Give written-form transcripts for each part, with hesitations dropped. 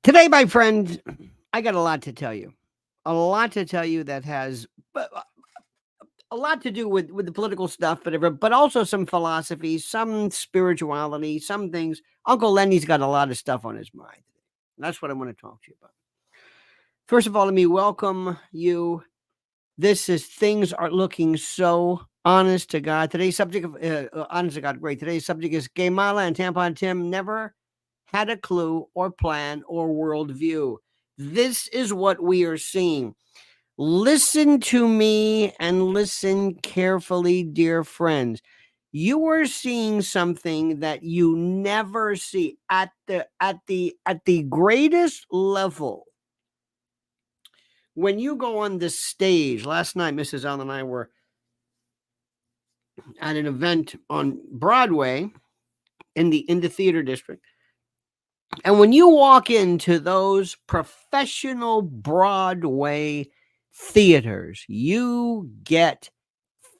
Today, my friend, I got a lot to tell you. A lot to tell you that has a lot to do with the political stuff, but also some philosophy, some spirituality, some things. Uncle Lenny's got a lot of stuff on his mind. That's what I want to talk to you about. First of all, let me welcome you. This is Things Are Looking So Honest to God. Today's subject of Honest to God, great. Today's subject is Kamala and Tampon Tim never had a clue or plan or worldview. This is what we are seeing. Listen to me and listen carefully, dear friends. You are seeing something that you never see at the greatest level. When you go on the stage, last night Mrs. Allen and I were at an event on Broadway in the theater district. And when you walk into those professional Broadway theaters, you get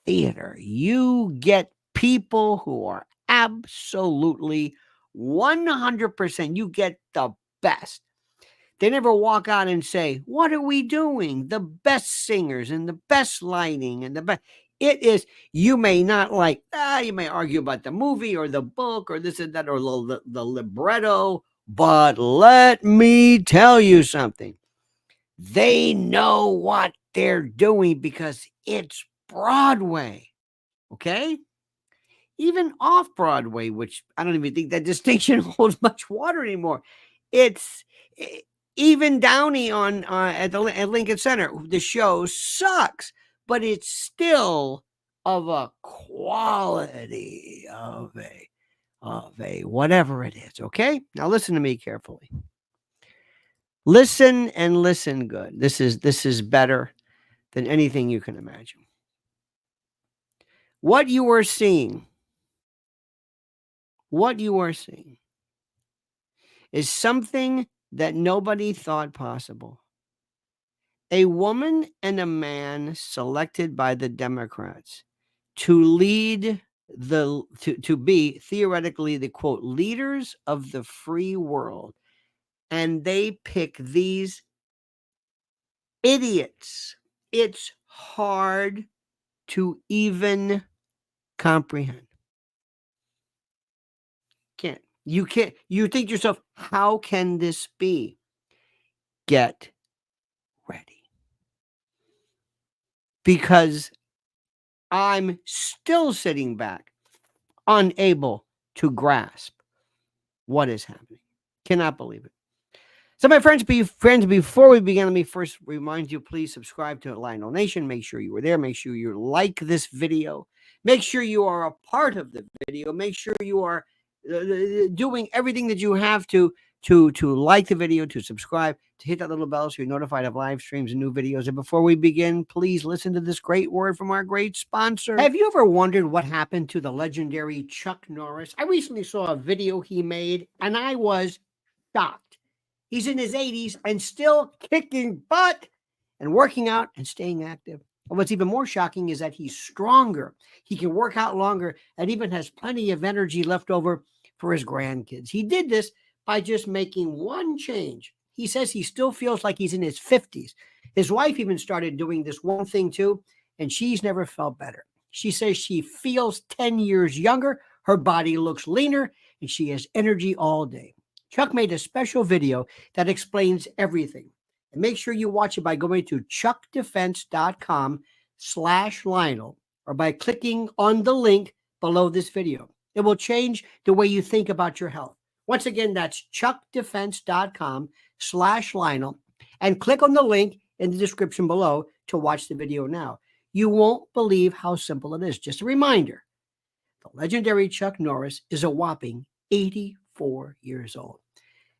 theater. You get people who are absolutely 100%. You get the best. They never walk out and say, "What are we doing?" The best singers and the best lighting and the best. It is, you may not like, you may argue about the movie or the book or this and that or the libretto, but let me tell you something. They know what they're doing because it's Broadway. Okay? Even off Broadway, which I don't even think that distinction holds much water anymore. It's even Downey on at Lincoln Center. The show sucks, but it's still of a quality of a whatever it is. Okay, now listen to me carefully. Listen and listen good. This is better than anything you can imagine. What you are seeing is something that nobody thought possible. A woman and a man selected by the Democrats to lead to be theoretically the quote leaders of the free world, and they pick these idiots. It's hard to even comprehend. You can't. You think to yourself, how can this be? Get ready. Because I'm still sitting back, unable to grasp what is happening. Cannot believe it. So, my friends, before we begin, let me first remind you, please subscribe to Lionel Nation. Make sure you are there. Make sure you like this video. Make sure you are a part of the video. Make sure you are doing everything that you have to like the video, to subscribe, to hit that little bell so you're notified of live streams and new videos. And before we begin, please listen to this great word from our great sponsor. Have you ever wondered what happened to the legendary Chuck Norris? I recently saw a video he made, and I was shocked. He's in his 80s and still kicking butt and working out and staying active. And what's even more shocking is that he's stronger. He can work out longer and even has plenty of energy left over for his grandkids. He did this by just making one change. He says he still feels like he's in his 50s. His wife even started doing this one thing too, and she's never felt better. She says she feels 10 years younger, her body looks leaner, and she has energy all day. Chuck made a special video that explains everything. And make sure you watch it by going to chuckdefense.com/Lionel or by clicking on the link below this video. It will change the way you think about your health. Once again, that's chuckdefense.com/Lionel and click on the link in the description below to watch the video now. You won't believe how simple it is. Just a reminder, the legendary Chuck Norris is a whopping 84 years old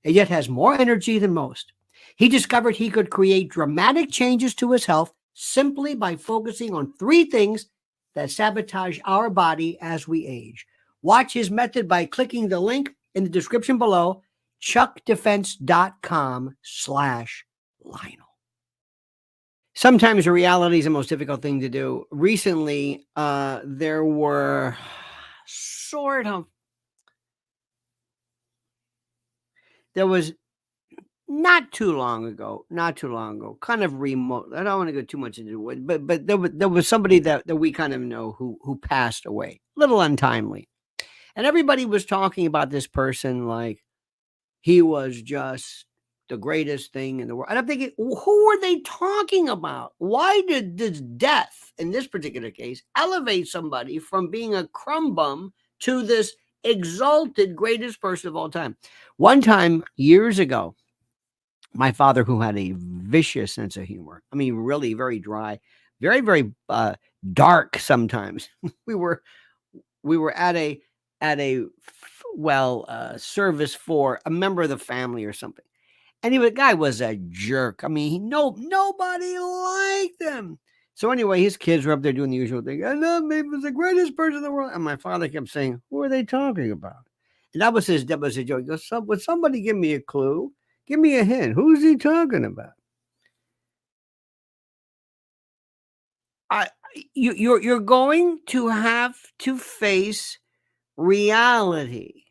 and yet has more energy than most. He discovered he could create dramatic changes to his health simply by focusing on 3 things that sabotage our body as we age. Watch his method by clicking the link in the description below, chuckdefense.com/Lionel. Sometimes reality is the most difficult thing to do. Recently, there were there was not too long ago, kind of remote. I don't want to go too much into it, but there was somebody that we kind of know who passed away, a little untimely, and everybody was talking about this person like he was just the greatest thing in the world. And I'm thinking, who are they talking about? Why did this death, in this particular case, elevate somebody from being a crumb bum to this exalted greatest person of all time? One time, years ago, my father, who had a vicious sense of humor, I mean, really very dry, very dark sometimes. we were we were at a service for a member of the family or something. Anyway, the guy was a jerk. I mean, nobody liked him. So anyway, his kids were up there doing the usual thing. I love me, he was the greatest person in the world. And my father kept saying, "Who are they talking about?" And that was his joke. He goes, "Would somebody give me a clue? Give me a hint. Who's he talking about?" I you're going to have to face reality.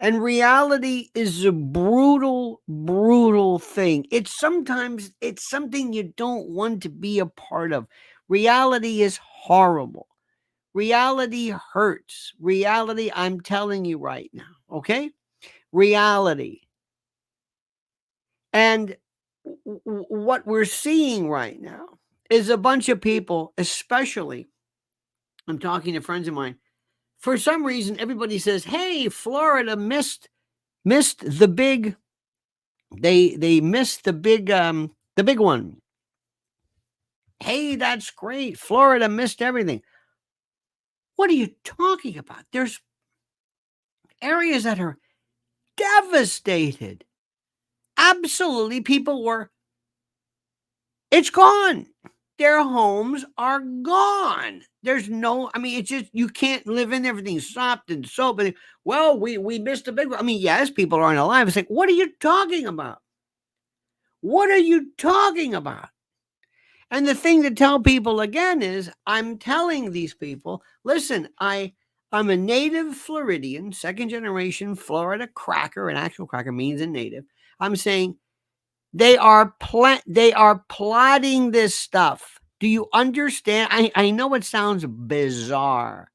And reality is a brutal, brutal thing. It's something you don't want to be a part of. Reality is horrible. Reality hurts. Reality, I'm telling you right now, okay? Reality. And what we're seeing right now is a bunch of people, especially, I'm talking to friends of mine. For some reason, everybody says, "Hey, Florida missed the big they missed the big one. Hey, that's great. Florida missed everything." What are you talking about? There's areas that are devastated. Absolutely, it's gone. Their homes are gone. There's no, I mean, it's just, you can't live in, everything stopped and so, but well, we missed a big one. I mean, yes, people aren't alive. It's like, what are you talking about? What are you talking about? And the thing to tell people again is, I'm telling these people, listen, I'm a native Floridian, second generation Florida cracker. An actual cracker means a native. I'm saying they are plotting this stuff. Do you understand? I know it sounds bizarre.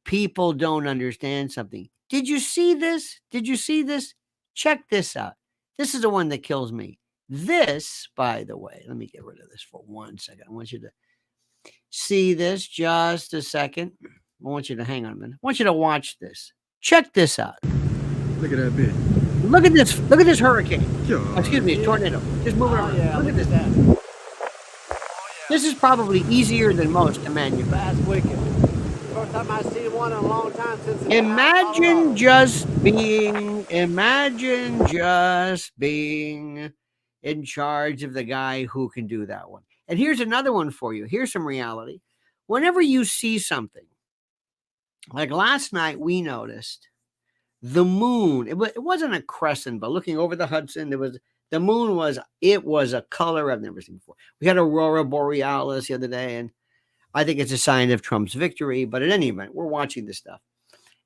People don't understand something. Did you see this? Did you see this? Check this out. This is the one that kills me. This, by the way, let me get rid of this for 1 second. I want you to see this just a second. I want you to hang on a minute. I want you to watch this. Check this out. Look at that bit. Look at this. Look at this hurricane. God. Excuse me, tornado. Just move it around. Yeah, Look at this. that. This is probably easier than most to manufacture. That's wicked. First time I've seen one in a long time since. Imagine just being in charge of the guy who can do that one. And here's another one for you. Here's some reality. Whenever you see something, like last night, we noticed the moon. It wasn't a crescent, but looking over the Hudson, the moon was a color I've never seen before. We had aurora borealis the other day, and I think it's a sign of Trump's victory. But in any event, we're watching this stuff.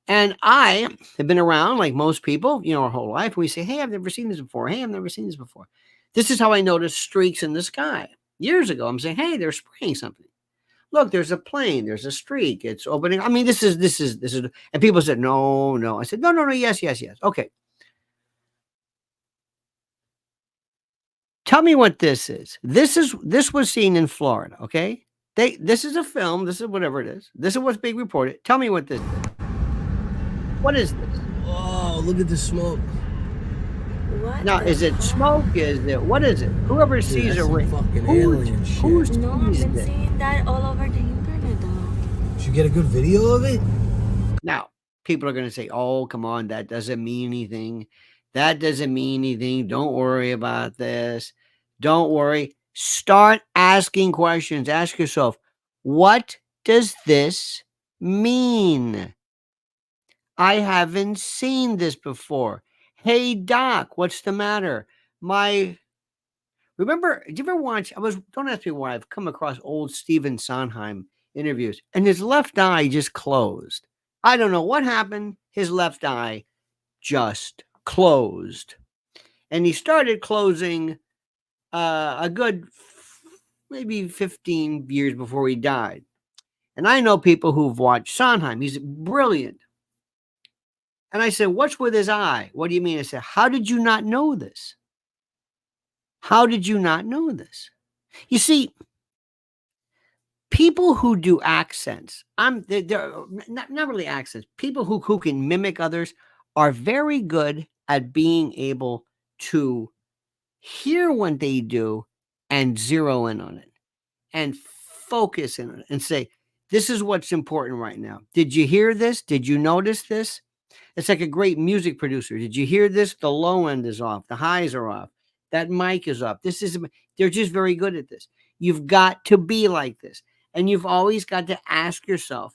And I have been around like most people, our whole life. We say, "Hey, I've never seen this before. Hey, I've never seen this before." This is how I noticed streaks in the sky. Years ago, I'm saying, "Hey, they're spraying something. Look, there's a plane, there's a streak. It's opening." I mean, this is, and people said, "No, no." I said, "No, no, no. Yes, yes, yes." Okay. Tell me what this is. This was seen in Florida. Okay. This is a film. This is whatever it is. This is what's being reported. Tell me what this is. What is this? Oh, look at the smoke. What? Now, is it smoke? What is it? Whoever sees that's a ring. some fucking alien shit. Who No, I've sees been this? seeing that all over the internet though. Did you get a good video of it? Now, people are going to say, "Oh, come on, that doesn't mean anything. That doesn't mean anything. Don't worry about this. Don't worry." Start asking questions. Ask yourself, what does this mean? I haven't seen this before. Hey, doc, what's the matter? Remember, did you ever watch? Don't ask me why, I've come across old Stephen Sondheim interviews, and his left eye just closed. I don't know what happened. His left eye just closed. And he started closing a good maybe 15 years before he died. And I know people who've watched Sondheim. He's brilliant. And I said, what's with his eye? What do you mean? I said, how did you not know this? How did you not know this? You see, people who do accents, they're not really accents, people who can mimic others are very good at being able to hear what they do and zero in on it and focus in on it and say, this is what's important right now. Did you hear this? Did you notice this? It's like a great music producer. Did you hear this? The low end is off. The highs are off. That mic is up. They're just very good at this. You've got to be like this. And you've always got to ask yourself,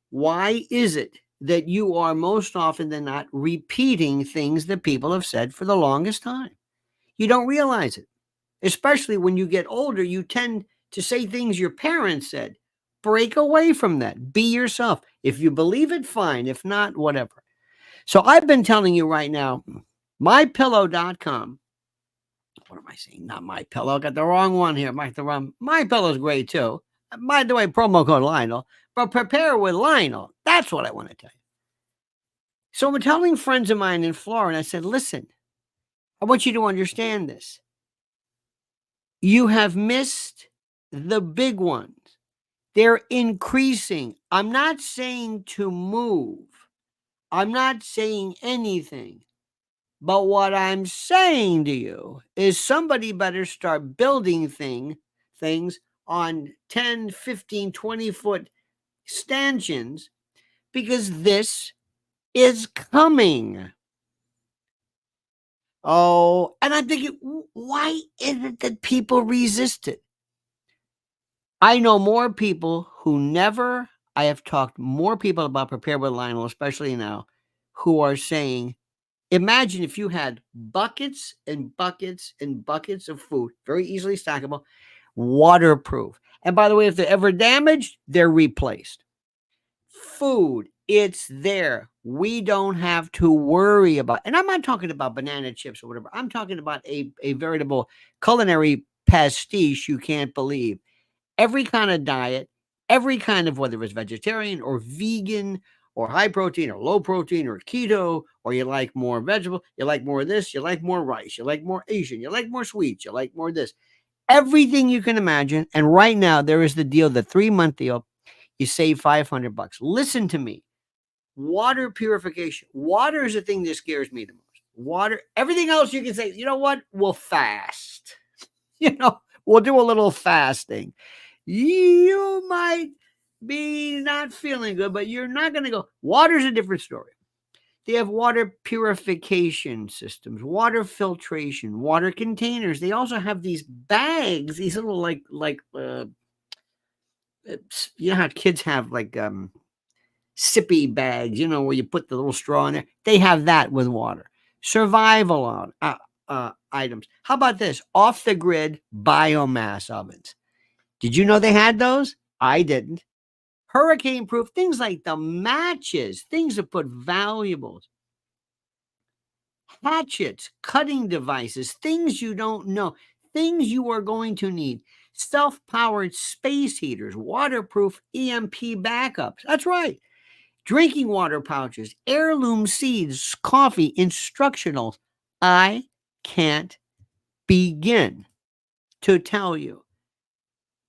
why is it that you are most often than not repeating things that people have said for the longest time? You don't realize it. Especially when you get older, you tend to say things your parents said. Break away from that. Be yourself. If you believe it, fine. If not, whatever. So I've been telling you right now, mypillow.com. What am I saying? Not My Pillow. I got the wrong one here. My Pillow's great too. By the way, promo code Lionel. But prepare with Lionel. That's what I want to tell you. So I'm telling friends of mine in Florida, I said, listen, I want you to understand this. You have missed the big ones. They're increasing. I'm not saying to move. I'm not saying anything. But what I'm saying to you is somebody better start building things on 10, 15, 20-foot stanchions because this is coming. Oh, and I'm thinking, why is it that people resist it? I know more people I have talked more people about Prepare with Lionel, especially now, who are saying, imagine if you had buckets and buckets and buckets of food, very easily stackable, waterproof. And by the way, if they're ever damaged, they're replaced. Food, it's there. We don't have to worry about, and I'm not talking about banana chips or whatever. I'm talking about a veritable culinary pastiche you can't believe. Every kind of diet, every kind of, whether it's vegetarian or vegan or high protein or low protein or keto, or you like more vegetable, you like more of this, you like more rice, you like more Asian, you like more sweets, you like more of this. Everything you can imagine. And right now there is the deal, the 3-month deal. You save $500. Listen to me. Water purification. Water is the thing that scares me the most. Water, everything else you can say, you know what? We'll fast. We'll do a little fasting. You might be not feeling good, but you're not going to go. Water's a different story. They have water purification systems, water filtration, water containers. They also have these bags, these little you know how kids have like sippy bags, where you put the little straw in there. They have that with water. Survival items. How about this? Off the grid biomass ovens. Did you know they had those? I didn't. Hurricane proof, things like the matches, things that put valuables, hatchets, cutting devices, things you don't know, things you are going to need. Self-powered space heaters, waterproof EMP backups. That's right. Drinking water pouches, heirloom seeds, coffee, instructionals. I can't begin to tell you.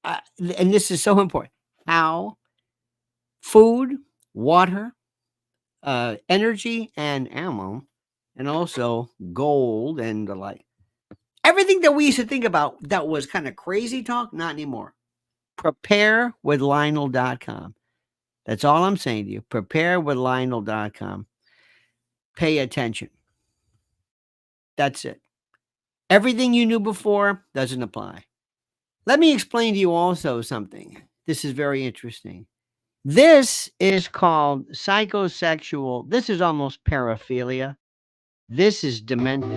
And this is so important. How food, water, energy, and ammo, and also gold and the like. Everything that we used to think about that was kind of crazy talk, not anymore. Preparewithlionel.com. That's all I'm saying to you. Preparewithlionel.com. Pay attention. That's it. Everything you knew before doesn't apply. Let me explain to you also something. This is very interesting. This is called psychosexual. This is almost paraphilia. This is demented.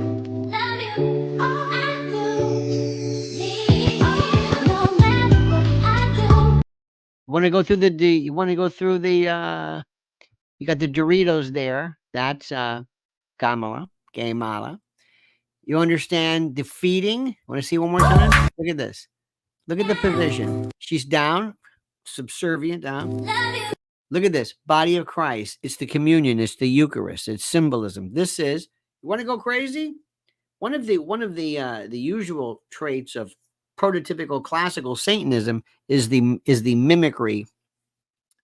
Want to go through you want to go through the you got the Doritos there. That's Kamala. You understand the feeding? Want to see one more time? Look at this. Look at the position. She's down, subservient down. Look at this. Body of Christ. It's the communion. It's the Eucharist. It's symbolism. This is, you want to go crazy? One of the usual traits of prototypical classical Satanism is the mimicry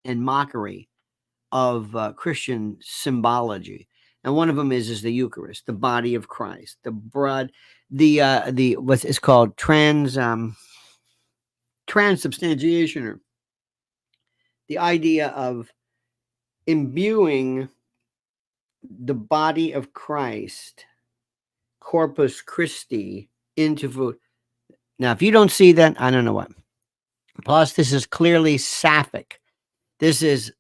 and mockery of Christian symbology, and one of them is the Eucharist, the body of Christ, the blood, the what is called transubstantiation, or the idea of imbuing the body of Christ, Corpus Christi, into food. Now, if you don't see that, I don't know what. Plus, this is clearly sapphic. This is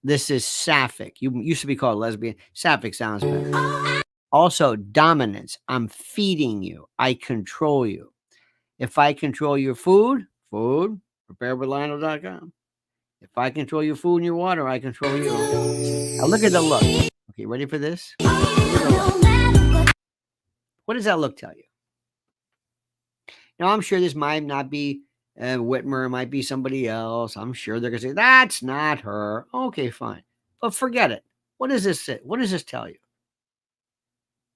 sapphic. You used to be called lesbian. Sapphic sounds better. Also, dominance. I'm feeding you. I control you. If I control your food, prepare with Lionel.com. If I control your food and your water, I control you. Now look at the look. Okay, ready for this? What does that look tell you? Now, I'm sure this might not be Whitmer, it might be somebody else. I'm sure they're going to say, that's not her. Okay, fine. But forget it. What does this say? What does this tell you?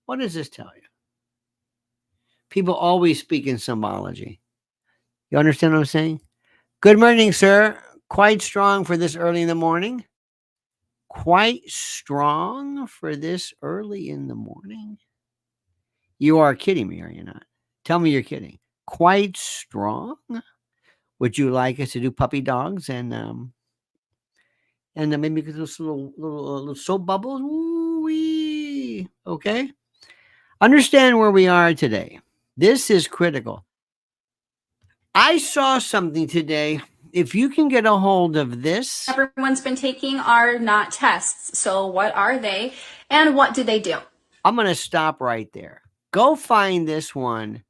What does this tell you? People always speak in symbology. You understand what I'm saying? Good morning, sir. Quite strong for this early in the morning. Quite strong for this early in the morning. You are kidding me, are you not? Tell me you're kidding. Quite strong. Would you like us to do puppy dogs and maybe those little soap bubbles? Ooh-wee. Okay. Understand where we are today. This is critical. I saw something today. If you can get a hold of this. Everyone's been taking are not tests. So what are they and what do they do? I'm going to stop right there. Go find this one.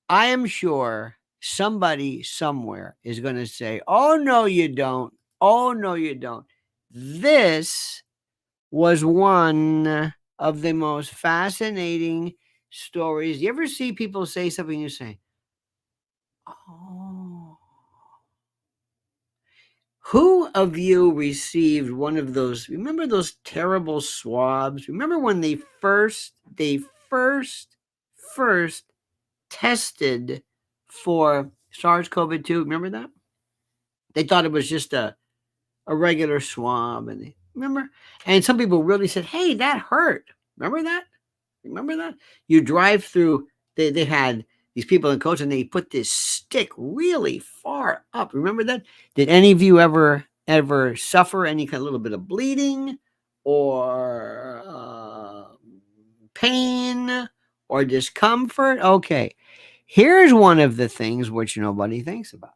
I am sure somebody somewhere is going to say, oh, no, you don't. Oh, no, you don't. This was one of the most fascinating stories. You ever see people say something and you say, oh. Who of you received one of those? Remember those terrible swabs? Remember when they first tested for SARS-CoV-2? Remember that? They thought it was just a regular swab, and remember? And some people really said, "Hey, that hurt." Remember that? Remember that? You drive through. They had these people in coach, and they put this stick really far up. Remember that? Did any of you ever suffer any kind of little bit of bleeding or pain or discomfort? Okay, here's one of the things which nobody thinks about,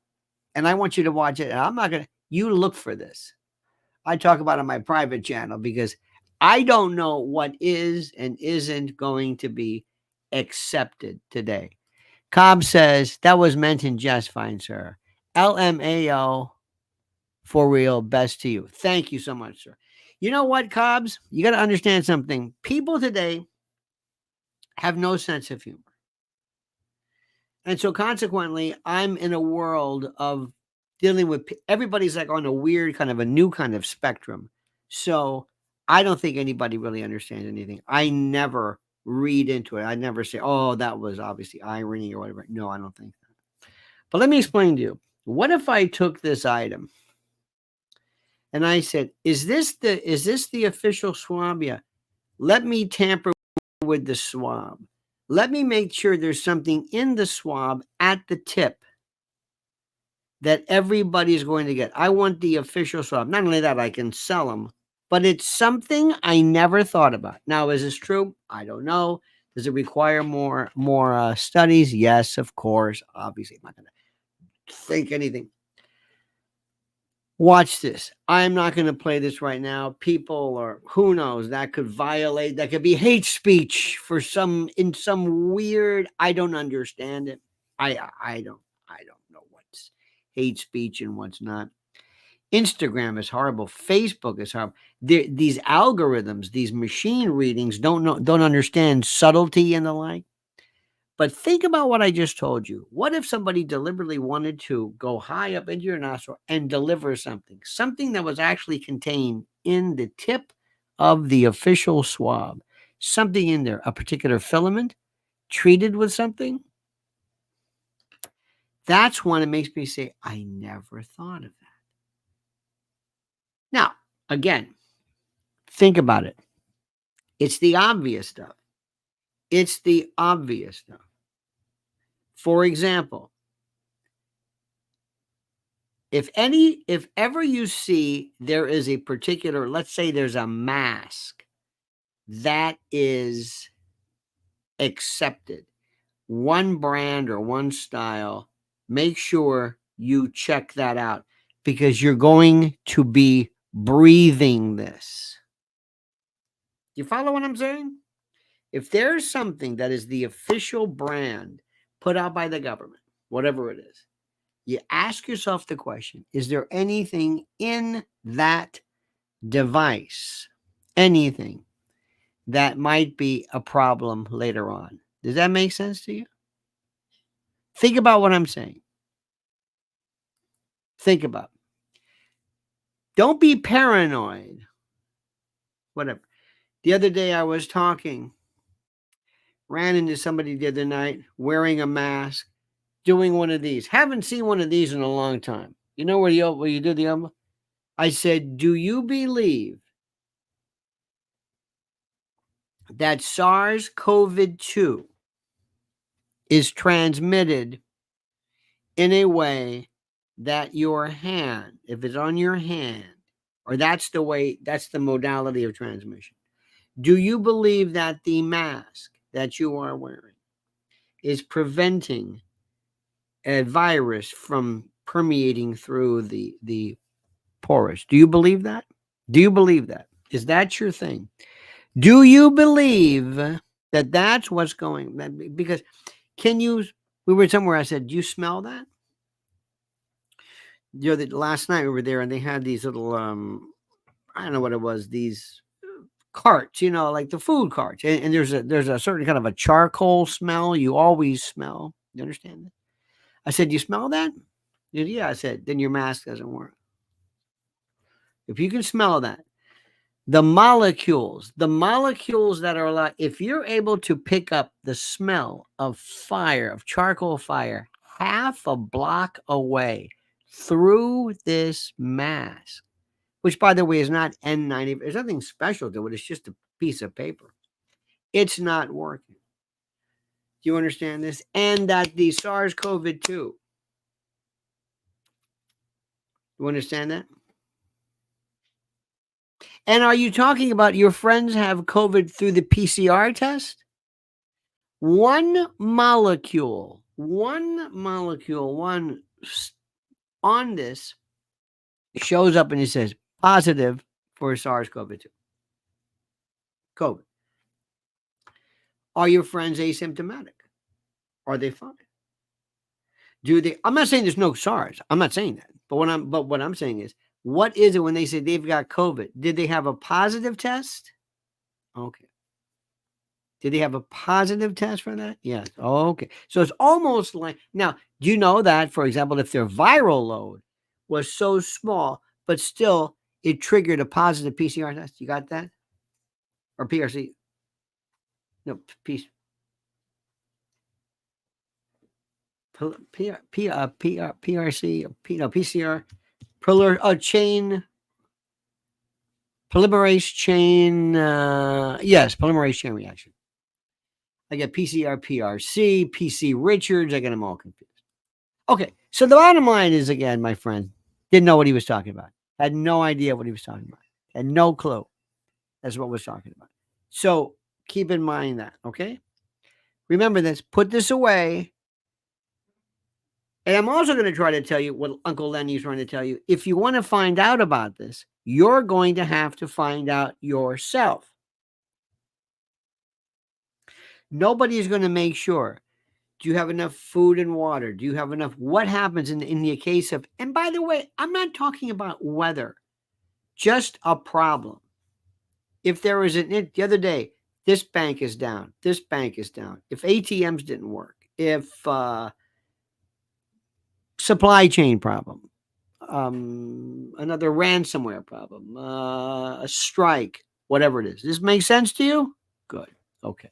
and I want you to watch it. And I'm not gonna. You look for this. I talk about it on my private channel because I don't know what is and isn't going to be accepted today. Cobb says, that was meant in jest, fine, sir. LMAO, for real, best to you. Thank you so much, sir. You know what, Cobbs? You got to understand something. People today have no sense of humor. And so consequently, I'm in a world of dealing with, everybody's like on a weird kind of a new kind of spectrum. So I don't think anybody really understands anything. I never read into it. I never say, oh, that was obviously irony or whatever. No, I don't think that. But let me explain to you. What if I took this item and I said, is this the official swab? Yeah. Let me tamper with the swab. Let me make sure there's something in the swab at the tip that everybody's going to get. I want the official swab. Not only that, I can sell them. But it's something I never thought about. Now, is this true? I don't know. Does it require more studies? Yes, of course. Obviously, I'm not going to think anything. Watch this. I'm not going to play this right now. People, or who knows, that could violate, that could be hate speech for in some weird, I don't understand it. I don't know what's hate speech and what's not. Instagram is horrible. Facebook is horrible. These algorithms, these machine readings don't understand subtlety and the like. But think about what I just told you. What if somebody deliberately wanted to go high up into your nostril and deliver something that was actually contained in the tip of the official swab, something in there, a particular filament treated with something? That's when it makes me say, I never thought of that. Now, again, think about it. It's the obvious stuff. It's the obvious stuff. For example, if ever you see there is a particular, let's say there's a mask that is accepted, one brand or one style, make sure you check that out because you're going to be breathing this. You follow what I'm saying? If there's something that is the official brand put out by the government, whatever it is, you ask yourself the question, is there anything in that device, anything that might be a problem later on? Does that make sense to you? Think about what I'm saying. Think about it. Don't be paranoid. Whatever. The other day I was ran into somebody the other night wearing a mask, doing one of these. Haven't seen one of these in a long time. You know where you do the I said, do you believe that SARS-CoV-2 is transmitted in a way that your hand, if it's on your hand, or that's the modality of transmission? Do you believe that the mask that you are wearing is preventing a virus from permeating through the porous? Do you believe that? Do you believe that? Is that your thing? Do you believe that that's what's going? Because we were somewhere, I said, do you smell that? Last night we were there and they had these little, I don't know what it was, these carts, like the food carts. And there's a certain kind of a charcoal smell you always smell. You understand that? I said, you smell that? He said, yeah. I said, then your mask doesn't work. If you can smell that, the molecules that are alive, if you're able to pick up the smell of fire, of charcoal fire, half a block away through this mask, which by the way is not N90, there's nothing special to it, it's just a piece of paper. It's not working. Do you understand this? And that the SARS-CoV-2, you understand that? And are you talking about your friends have COVID through the PCR test? One molecule on this shows up and it says positive for SARS-CoV-2. COVID. Are your friends asymptomatic? Are they fine? I'm not saying there's no SARS. I'm not saying that. But what I'm saying is, what is it when they say they've got COVID? Did they have a positive test? Okay. Did they have a positive test for that? Yes. Okay. So it's almost like, now, do you know that, for example, if their viral load was so small, but still it triggered a positive PCR test? You got that? Or PRC? No, PCR. Chain polymerase chain. Yes, polymerase chain reaction. I get PCR, PRC, PC Richards. I get them all confused. Okay, so the bottom line is, again, my friend didn't know what he was talking about. Had no idea what he was talking about. Had no clue. That's what we're talking about. So keep in mind that, okay? Remember this. Put this away. And I'm also going to try to tell you what Uncle Lenny's trying to tell you. If you want to find out about this, you're going to have to find out yourself. Nobody is going to make sure. Do you have enough food and water? Do you have enough? What happens in the case of, and by the way, I'm not talking about weather, just a problem. If there was the other day, This bank is down. This bank is down. If ATMs didn't work, if supply chain problem, another ransomware problem, a strike, whatever it is. This makes sense to you? Good. Okay.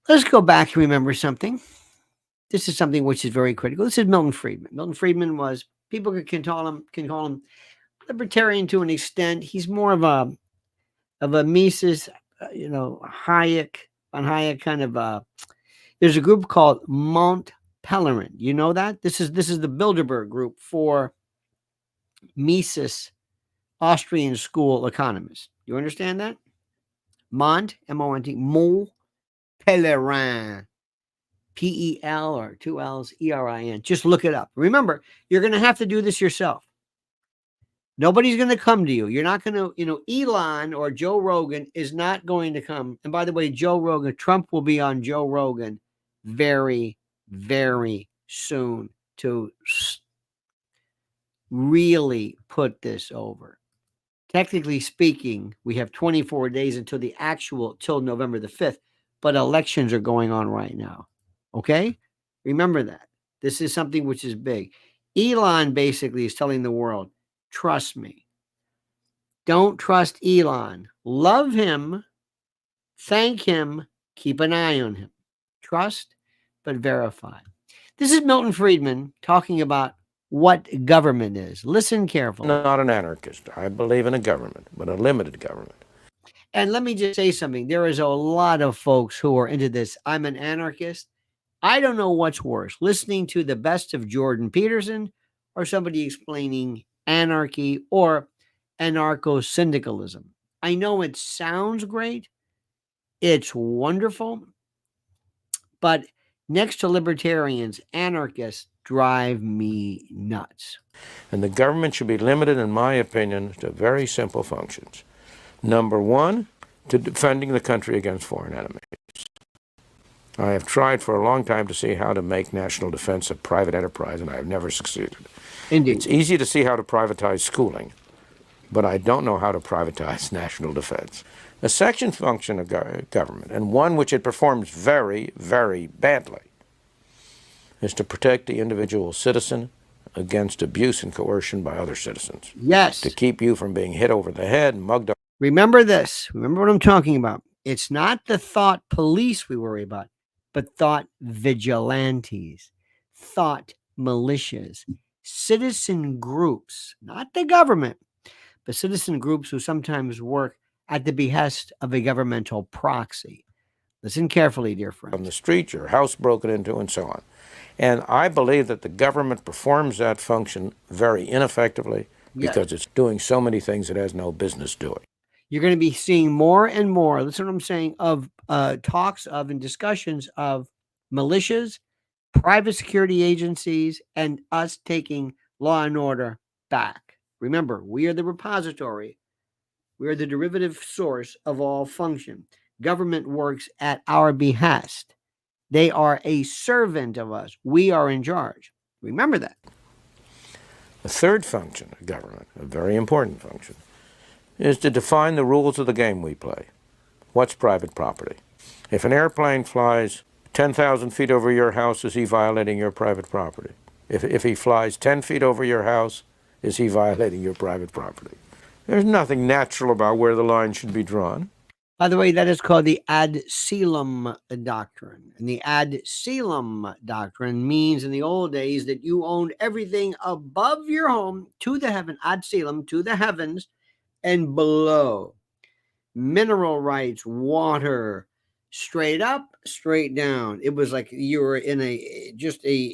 Let's go back and remember something. This is something which is very critical. This is Milton Friedman. Milton Friedman was, people can call him libertarian to an extent. He's more of a Mises, Hayek kind of. There's a group called Mont Pelerin. You know that? This is the Bilderberg group for Mises Austrian school economists. You understand that? Mont, M-O-N-T, Mont Pelerin. P-E-L or 2 L's, E-R-I-N. Just look it up. Remember, you're going to have to do this yourself. Nobody's going to come to you. You're not going to, Elon or Joe Rogan is not going to come. And by the way, Joe Rogan, Trump will be on Joe Rogan very, very soon to really put this over. Technically speaking, we have 24 days till November the 5th, but elections are going on right now. Okay? Remember that. This is something which is big. Elon basically is telling the world, trust me. Don't trust Elon. Love him. Thank him. Keep an eye on him. Trust, but verify. This is Milton Friedman talking about what government is. Listen carefully. I'm not an anarchist. I believe in a government, but a limited government. And let me just say something. There is a lot of folks who are into this. I'm an anarchist. I don't know what's worse, listening to the best of Jordan Peterson or somebody explaining anarchy or anarcho-syndicalism. I know it sounds great. It's wonderful. But next to libertarians, anarchists drive me nuts. And the government should be limited, in my opinion, to very simple functions. Number one, to defending the country against foreign enemies. I have tried for a long time to see how to make national defense a private enterprise, and I have never succeeded. Indeed. It's easy to see how to privatize schooling, but I don't know how to privatize national defense. A second function of government, and one which it performs very, very badly, is to protect the individual citizen against abuse and coercion by other citizens. Yes. To keep you from being hit over the head and mugged up. Remember this. Remember what I'm talking about. It's not the thought police we worry about, but thought vigilantes, thought militias, citizen groups, not the government, but citizen groups who sometimes work at the behest of a governmental proxy. Listen carefully, dear friends. On the street, your house broken into, and so on. And I believe that the government performs that function very ineffectively because it's doing so many things it has no business doing. You're going to be seeing more and more, listen to what I'm saying, of talks of and discussions of militias, private security agencies, and us taking law and order back. Remember, we are the repository. We are the derivative source of all function. Government works at our behest. They are a servant of us. We are in charge. Remember that. The third function of government, a very important function, is to define the rules of the game we play. What's private property? If an airplane flies 10,000 feet over your house, is he violating your private property? If he flies 10 feet over your house, is he violating your private property? There's nothing natural about where the line should be drawn. By the way, that is called the ad caelum doctrine. And the ad caelum doctrine means in the old days that you owned everything above your home to the heaven, ad caelum, to the heavens, and below. Mineral rights, water, straight up, straight down. It was like you were in a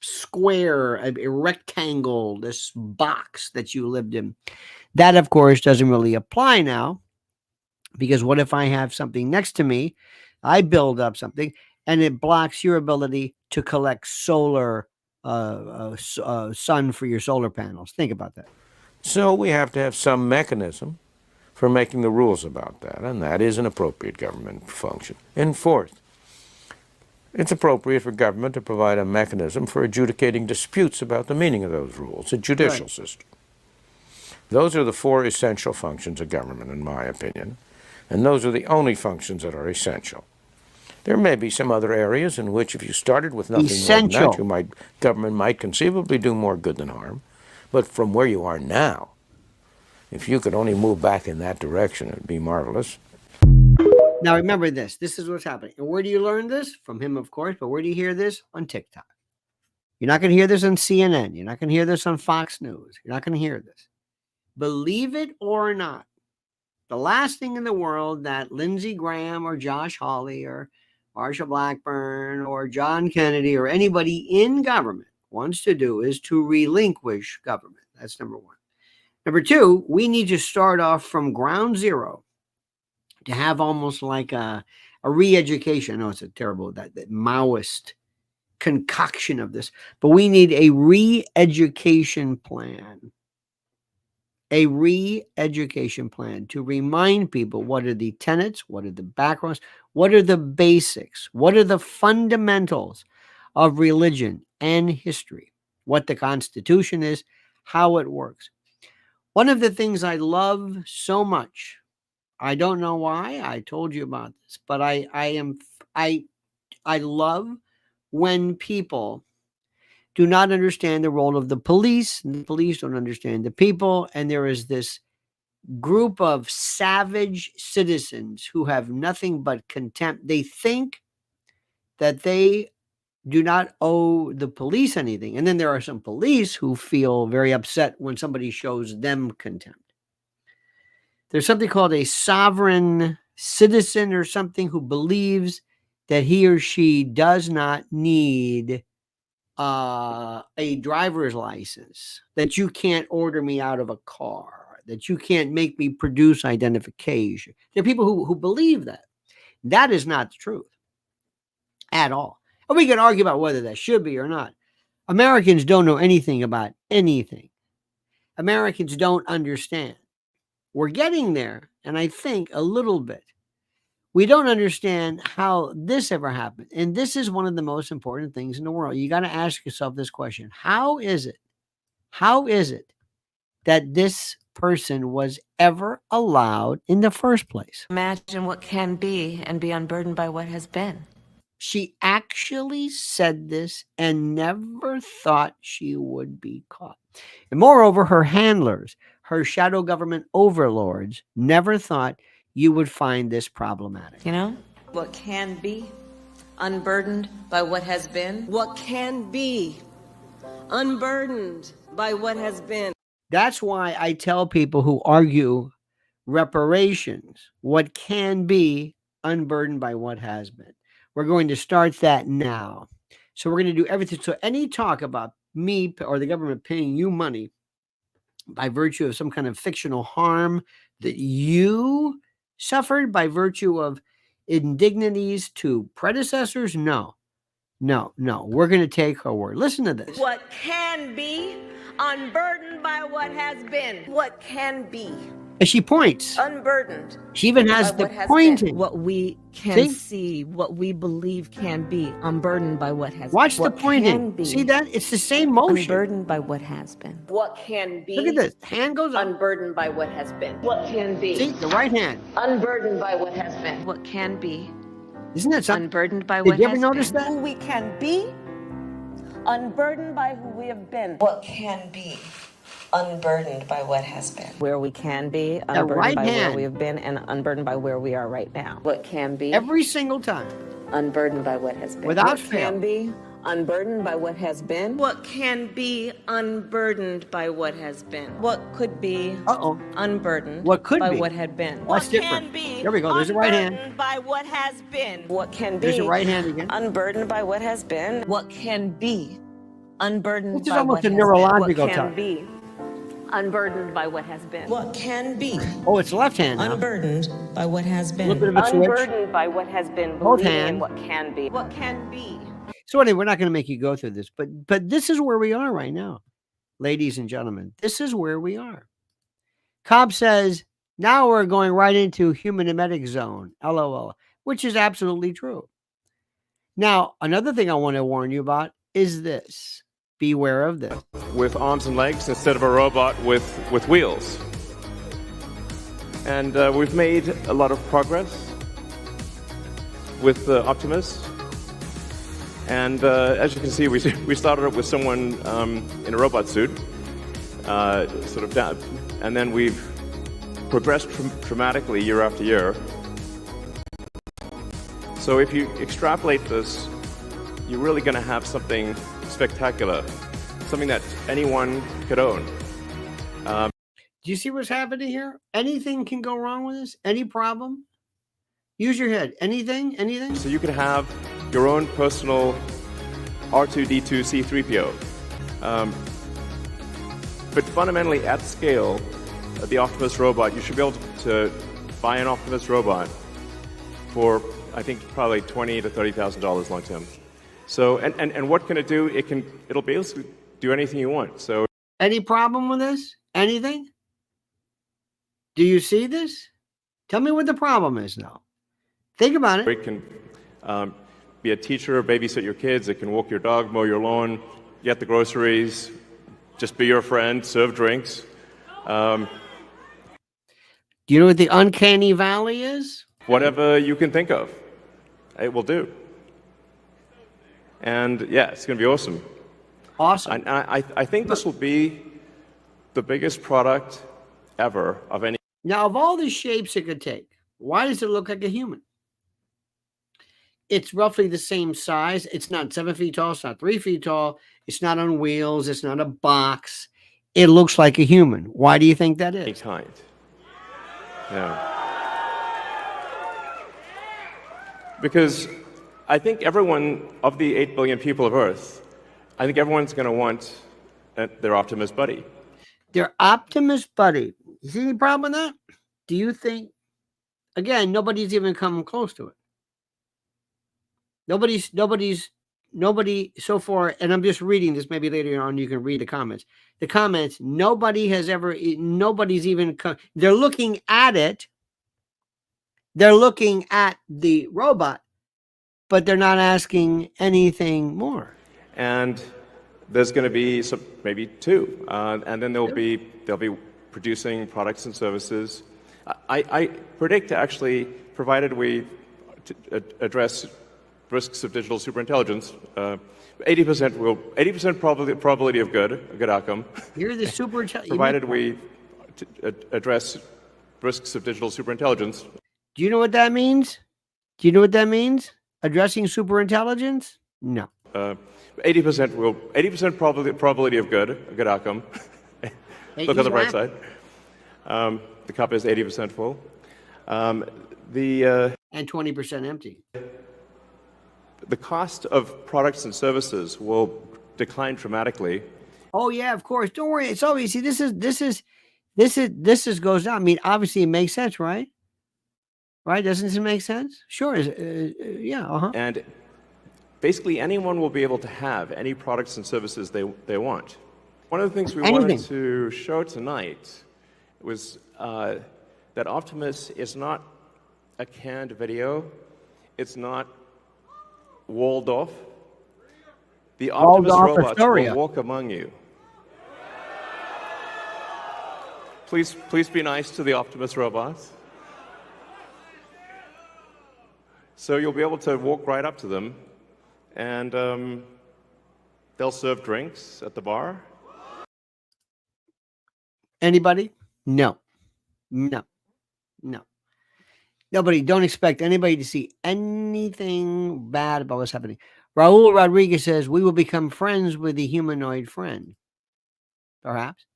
square, a rectangle, this box that you lived in. That, of course, doesn't really apply now, because what if I have something next to me, I build up something, and it blocks your ability to collect solar sun for your solar panels? Think about that. So we have to have some mechanism for making the rules about that, and that is an appropriate government function. And fourth, it's appropriate for government to provide a mechanism for adjudicating disputes about the meaning of those rules, a judicial system. Those are the 4 essential functions of government, in my opinion, and those are the only functions that are essential. There may be some other areas in which, if you started with nothing more than that, government might conceivably do more good than harm. But from where you are now, if you could only move back in that direction, it would be marvelous. Now remember this. This is what's happening. And where do you learn this? From him, of course. But where do you hear this? On TikTok. You're not going to hear this on CNN. You're not going to hear this on Fox News. You're not going to hear this. Believe it or not, the last thing in the world that Lindsey Graham or Josh Hawley or Marsha Blackburn or John Kennedy or anybody in government wants to do is to relinquish government. That's number one. Number two, we need to start off from ground zero to have almost like a re-education. I know it's a terrible, that Maoist concoction of this, but we need a re-education plan. A re-education plan to remind people what are the tenets, what are the backgrounds, what are the basics, what are the fundamentals of religion and history, what the Constitution is, how it works. One of the things I love so much, I don't know why, I told you about this, but I love when people do not understand the role of the police, and the police don't understand the people, and there is this group of savage citizens who have nothing but contempt. They think that they do not owe the police anything, and then there are some police who feel very upset when somebody shows them contempt. There's something called a sovereign citizen or something who believes that he or she does not need a driver's license, that you can't order me out of a car, that you can't make me produce identification. There are people who believe that. That is not the truth at all. And we can argue about whether that should be or not. Americans don't know anything about anything. Americans don't understand. We're getting there, and I think a little bit. We don't understand how this ever happened. And this is one of the most important things in the world. You got to ask yourself this question. How is it that this person was ever allowed in the first place? Imagine what can be and be unburdened by what has been. She actually said this and never thought she would be caught. And moreover, her handlers, her shadow government overlords, never thought you would find this problematic. You know? What can be unburdened by what has been. What can be unburdened by what has been. That's why I tell people who argue reparations, what can be unburdened by what has been. We're going to start that now. So we're going to do everything. So any talk about me or the government paying you money by virtue of some kind of fictional harm that you suffered by virtue of indignities to predecessors? No. We're going to take her word. Listen to this. What can be unburdened by what has been. What can be. And she points. Unburdened. She even has the pointing. What we can see, what we believe can be, unburdened by what has been. Watch the pointing. See that? It's the same motion. Unburdened by what has been. What can be. Look at this. Hand goes up. Unburdened by what has been. What can be. See, the right hand. Unburdened by what has been. What can be Isn't that something? unburdened by what Did you ever has notice been. that? Who we can be. Unburdened by who we have been. What can be unburdened by what has been. Where we can be, That unburdened right by where hand. we have been, and unburdened by where we are right now. What can be. Every single time. Unburdened by what has been. Without What fail. can be, unburdened by what has been. What can be unburdened by what has been. What could be Uh-oh. unburdened What could by be. what had been. That's different. There we go. There's the right hand. Unburdened by what has been. What can be There's the right hand again. unburdened by what has been. What can be unburdened This is by almost what a has neurological been. What talk. can be unburdened by what has been. What can be Oh, it's left hand now. unburdened by what has A been. little bit of a switch. Unburdened by what has been. Both believing in hands. what can be. What can be. So anyway, we're not going to make you go through this, but this is where we are right now, ladies and gentlemen. This is where we are. Cobb says, now we're going right into human emetic zone, LOL, which is absolutely true. Now, another thing I want to warn you about is this. Beware of this. With arms and legs instead of a robot with wheels. And we've made a lot of progress with Optimus. And as you can see, we started up with someone in a robot suit, sort of down, and then we've progressed dramatically year after year. So if you extrapolate this, you're really going to have something spectacular, something that anyone could own. Do you see what's happening here? Anything can go wrong with this? Any problem? Use your head. Anything? Anything? So you could have your own personal R2-D2 C-3PO. But fundamentally, at scale, the Optimus robot, you should be able to buy an Optimus robot for, I think, probably $20,000 to $30,000 long term. So, and what can it do? It'll basically do anything you want. So, any problem with this? Anything? Do you see this? Tell me what the problem is now. Think about it. It can be a teacher, babysit your kids. It can walk your dog, mow your lawn, get the groceries, just be your friend, serve drinks. Do you know what the uncanny valley is? Whatever you can think of, it will do. And yeah, it's going to be awesome. Awesome. I think this will be the biggest product ever of any. Now, of all the shapes it could take, why does it look like a human? It's roughly the same size. It's not 7 feet tall. It's not 3 feet tall. It's not on wheels. It's not a box. It looks like a human. Why do you think that is? Any kind. Yeah. Because I think everyone, of the 8 billion people of Earth, I think everyone's going to want their Optimus buddy. Their Optimus buddy. You see any problem with that? Do you think, again, nobody's even come close to it. Nobody so far, and I'm just reading this, maybe later on you can read the comments. The comments, nobody's even come. They're looking at it. They're looking at the robot, but they're not asking anything more. And there's going to be maybe 2, and then they'll be producing products and services. I predict, actually, provided we address risks of digital superintelligence, 80% probability of a good outcome. You're the provided we address risks of digital superintelligence. Do you know what that means? Do you know what that means? Addressing superintelligence? No. 80% probability of a good outcome. Look on the bright side. The cup is 80% full. And 20% empty. The cost of products and services will decline dramatically. Oh yeah, of course. Don't worry. It's always, see, this is goes down. I mean, obviously it makes sense, right? Right? Doesn't it make sense? Sure. Yeah. And basically anyone will be able to have any products and services they want. One of the things we wanted to show tonight was that Optimus is not a canned video. It's not walled off. The Optimus robots will walk among you. Please be nice to the Optimus robots. So you'll be able to walk right up to them, and they'll serve drinks at the bar. Anybody? No. Nobody, don't expect anybody to see anything bad about what's happening. Raul Rodriguez says, we will become friends with the humanoid friend. Perhaps.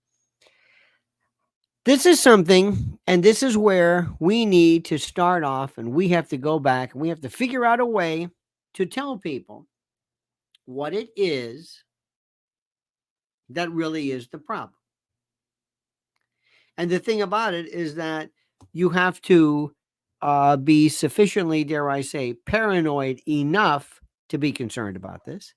This is something, and this is where we need to start off, and we have to go back, and we have to figure out a way to tell people what it is that really is the problem. And the thing about it is that you have to be sufficiently, dare I say, paranoid enough to be concerned about this.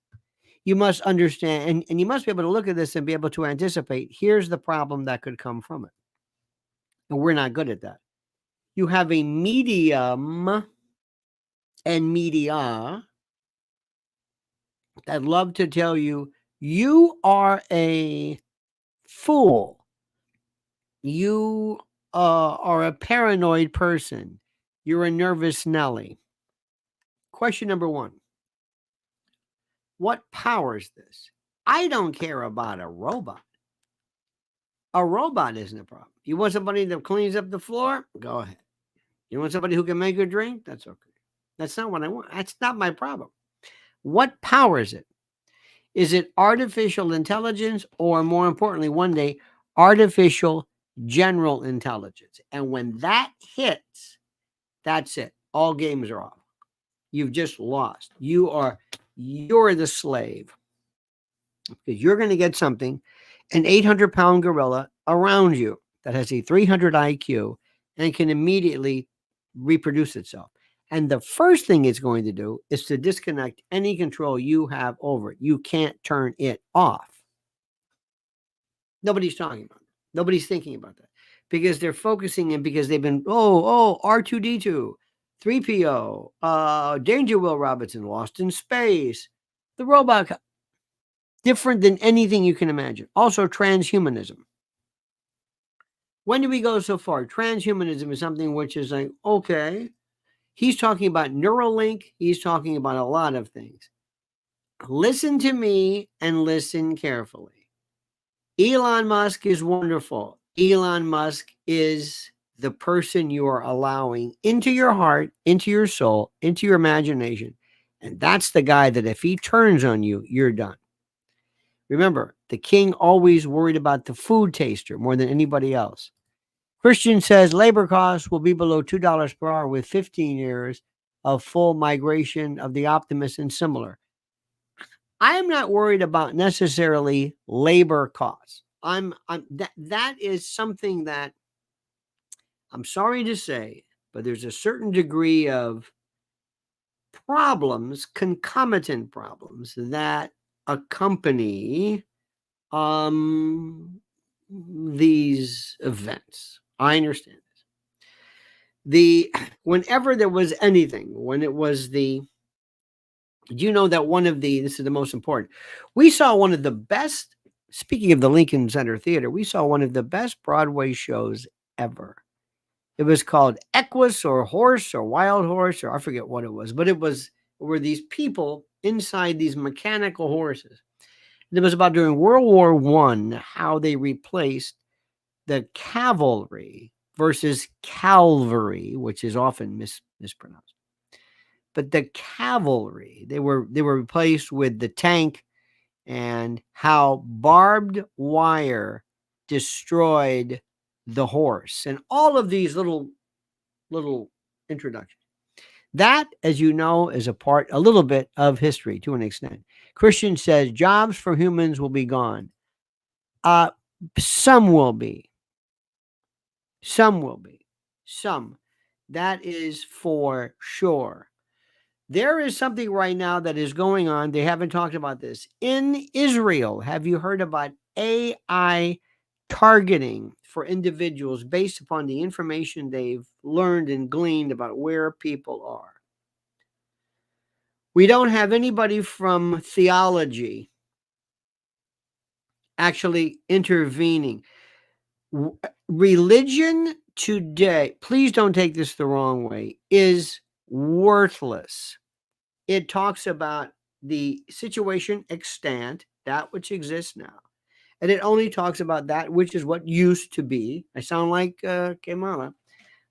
You must understand, and you must be able to look at this and be able to anticipate, here's the problem that could come from it. And we're not good at that. You have a medium and media that love to tell you You are a fool. You are a paranoid person. You're a nervous Nelly. Question number 1. What powers this? I don't care about a robot. A robot isn't a problem. You want somebody that cleans up the floor? Go ahead. You want somebody who can make a drink? That's okay. That's not what I want. That's not my problem. What powers it? Is it artificial intelligence, or more importantly, one day, artificial general intelligence? And when that hits, that's it. All games are off. You've just lost. You're the slave. Because you're going to get something, an 800-pound gorilla around you that has a 300 IQ and can immediately reproduce itself. And the first thing it's going to do is to disconnect any control you have over it. You can't turn it off. Nobody's talking about it. Nobody's thinking about that because they're focusing in, because they've been, R2D2, 3PO, Danger Will Robinson, Lost in Space, the robot. Different than anything you can imagine. Also, transhumanism. When do we go so far? Transhumanism is something which is like, okay, he's talking about Neuralink. He's talking about a lot of things. Listen to me and listen carefully. Elon Musk is wonderful. Elon Musk is the person you are allowing into your heart, into your soul, into your imagination. And that's the guy that if he turns on you, you're done. Remember, the king always worried about the food taster more than anybody else. Christian says labor costs will be below $2 per hour with 15 years of full migration of the optimists and similar. I am not worried about necessarily labor costs. That is something that I'm sorry to say, but there's a certain degree of problems, concomitant problems that accompany these events. I understand this. Whenever there was anything, when it was do you know that this is the most important, we saw one of the best, speaking of the Lincoln Center Theater, we saw one of the best Broadway shows ever. It was called Equus or Horse or Wild Horse, or I forget what it was, but it were these people inside these mechanical horses. It was about during World War I, how they replaced the cavalry versus cavalry, which is often mispronounced. But the cavalry, they were replaced with the tank, and how barbed wire destroyed the horse, and all of these little introductions. That, as you know, is a little bit of history to an extent. Christian says jobs for humans will be gone. Some will be. Some will be. Some. That is for sure. There is something right now that is going on. They haven't talked about this. In Israel, have you heard about AI targeting for individuals based upon the information they've learned and gleaned about where people are? We don't have anybody from theology actually intervening. Religion today, please don't take this the wrong way, is worthless. It talks about the situation extant, that which exists now. And it only talks about that which is what used to be. I sound like Kamala.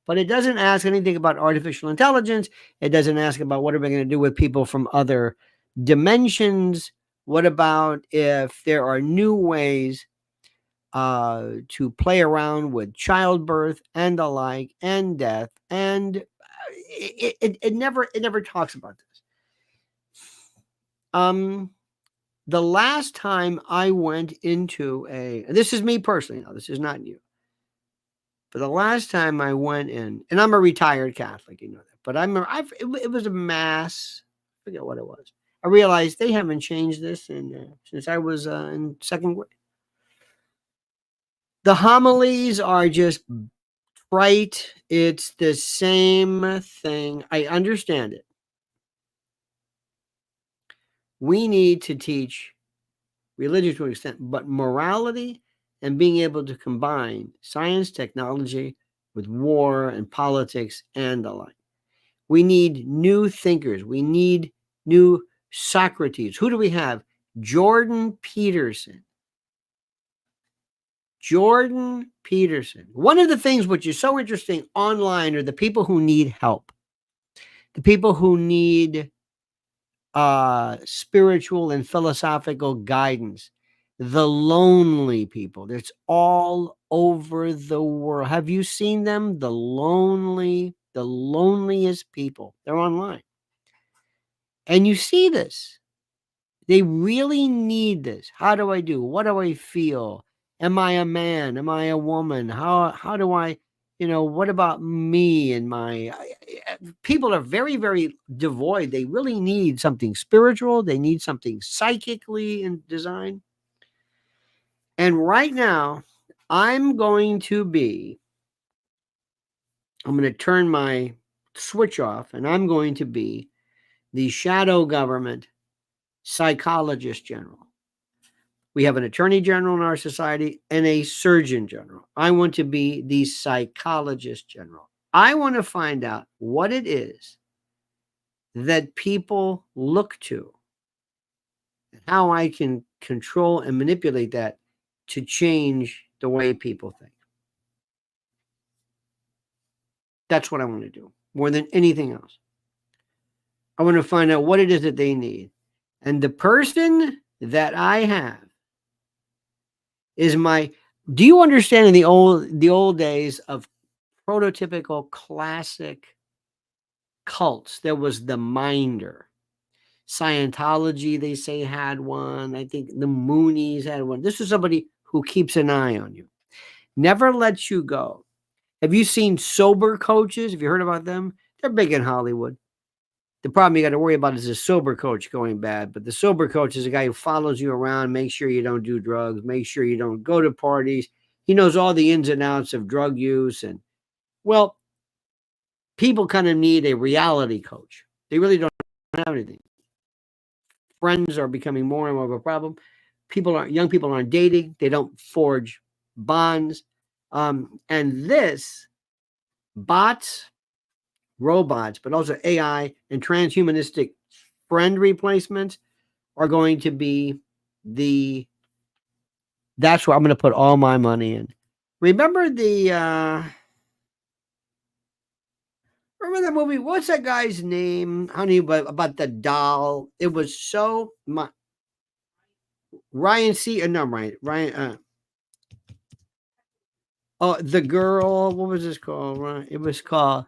But it doesn't ask anything about artificial intelligence. It doesn't ask about what are we going to do with people from other dimensions. What about if there are new ways to play around with childbirth and the like and death? And it never talks about this. The last time I went into this is me personally, now this is not you. But the last time I went in, and I'm a retired Catholic, you know that, but it was a mass. I forget what it was. I realized they haven't changed this since I was in second grade. The homilies are just trite. It's the same thing. I understand it. We need to teach religion to an extent, but morality and being able to combine science, technology with war and politics and the like. We need new thinkers. We need new Socrates. Who do we have? Jordan Peterson. Jordan Peterson. One of the things which is so interesting online are the people who need help, the people who need spiritual and philosophical guidance, the lonely people. It's all over the world. Have you seen them? The loneliest people. They're online. And you see this. They really need this. How do I do? What do I feel? Am I a man? Am I a woman? How do I, what about me and people are very, very devoid. They really need something spiritual. They need something psychically in design. And right now, I'm going to turn my switch off, and I'm going to be the shadow government psychologist general. We have an attorney general in our society and a surgeon general. I want to be the psychologist general. I want to find out what it is that people look to and how I can control and manipulate that to change the way people think. That's what I want to do more than anything else. I want to find out what it is that they need. And the person that I have is do you understand in the old days of prototypical classic cults, there was the minder. Scientology, they say, had one. I think the Moonies had one. This is somebody who keeps an eye on you, never lets you go. Have you seen sober coaches? Have you heard about them? They're big in Hollywood. The problem you got to worry about is the sober coach going bad. But the sober coach is a guy who follows you around, makes sure you don't do drugs, makes sure you don't go to parties. He knows all the ins and outs of drug use. And, well, people kind of need a reality coach. They really don't have anything. Friends are becoming more and more of a problem. Young people aren't dating. They don't forge bonds. And this, bots, robots, but also AI and transhumanistic friend replacements are going to be that's where I'm going to put all my money in. Remember the movie? What's that guy's name? Honey, about the doll. It was so much. The girl. What was this called? Right? It was called.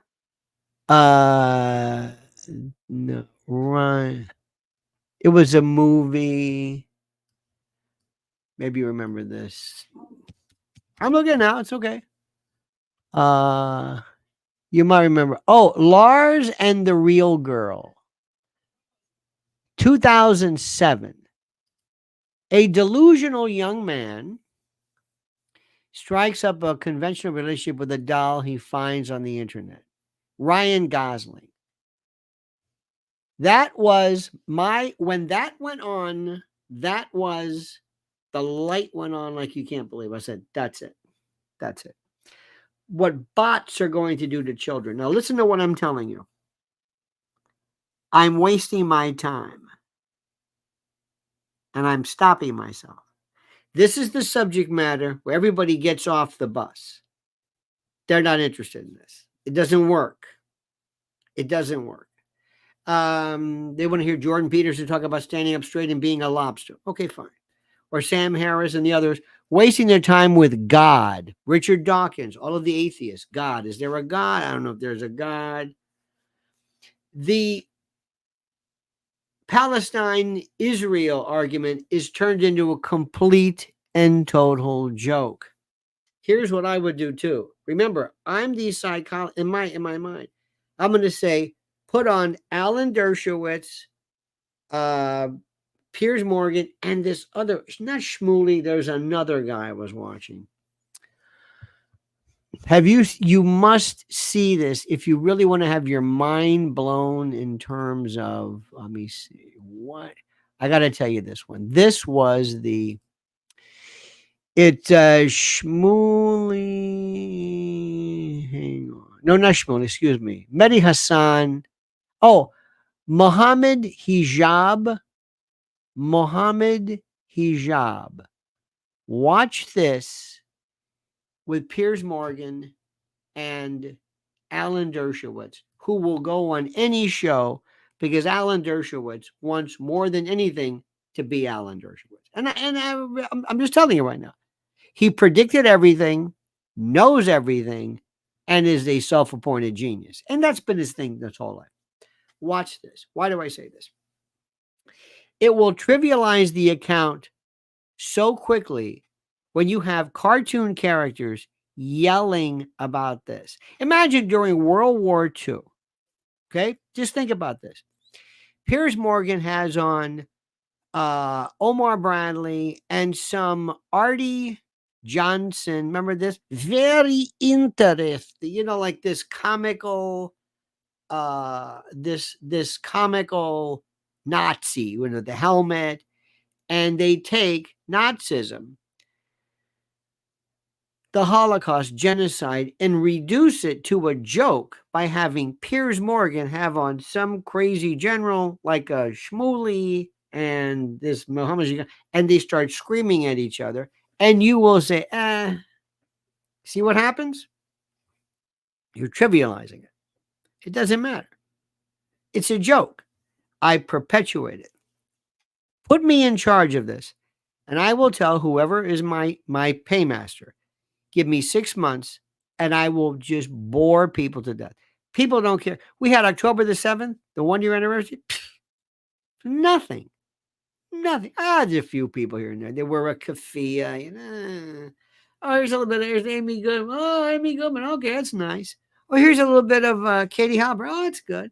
No, right. It was a movie. Maybe you remember this. I'm looking now. It's okay. You might remember. Oh, Lars and the Real Girl. 2007. A delusional young man strikes up a conventional relationship with a doll he finds on the internet. Ryan Gosling. That was when that went on, that was the light went on like you can't believe. I said, that's it. That's it. What bots are going to do to children. Now listen to what I'm telling you. I'm wasting my time. And I'm stopping myself. This is the subject matter where everybody gets off the bus. They're not interested in this. It doesn't work. It doesn't work. They want to hear Jordan Peterson talk about standing up straight and being a lobster. Okay, fine. Or Sam Harris and the others wasting their time with God. Richard Dawkins, all of the atheists. God. Is there a God? I don't know if there's a God. The Palestine-Israel argument is turned into a complete and total joke. Here's what I would do too. Remember, I'm the psychologist in my mind. I'm going to say, put on Alan Dershowitz, Piers Morgan, and this other, not Shmuley, there's another guy I was watching. You must see this if you really want to have your mind blown in terms of, let me see, what? I got to tell you this one. This was Shmuley. Hang on. No, not Shmuley. Excuse me. Mehdi Hassan. Oh, Mohammed Hijab. Mohammed Hijab. Watch this with Piers Morgan and Alan Dershowitz, who will go on any show because Alan Dershowitz wants more than anything to be Alan Dershowitz. And I'm just telling you right now, he predicted everything, knows everything, and is a self-appointed genius. And that's been his thing this whole life. Watch this. Why do I say this? It will trivialize the account so quickly when you have cartoon characters yelling about this. Imagine during World War II. Okay? Just think about this. Piers Morgan has on Omar Bradley and some Artie Johnson. Remember this? Very interesting. You know, like this comical, this comical Nazi with the helmet, and they take Nazism, the Holocaust, genocide, and reduce it to a joke by having Piers Morgan have on some crazy general like a Shmuley and this Muhammad, and they start screaming at each other, and you will say, see what happens? You're trivializing it. It doesn't matter. It's a joke. I perpetuate it. Put me in charge of this, and I will tell whoever is my paymaster, give me 6 months, and I will just bore people to death. People don't care. We had October the 7th, the 1-year anniversary. Nothing. There's a few people here and there. They wear a keffiyeh. You know. Oh, here's a little bit. Here's Amy Goodman. Oh, Amy Goodman. Okay, that's nice. Oh, here's a little bit of Katie Halper. Oh, that's good.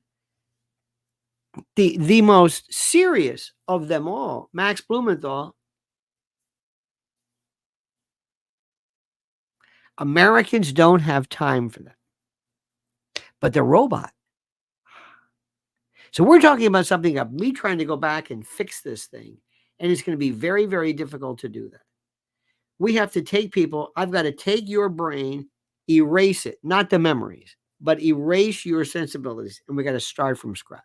The most serious of them all, Max Blumenthal. Americans don't have time for that. But the robot. So we're talking about something of me trying to go back and fix this thing. And it's going to be very, very difficult to do that. We have to take people. I've got to take your brain, erase it, not the memories, but erase your sensibilities. And we got to start from scratch.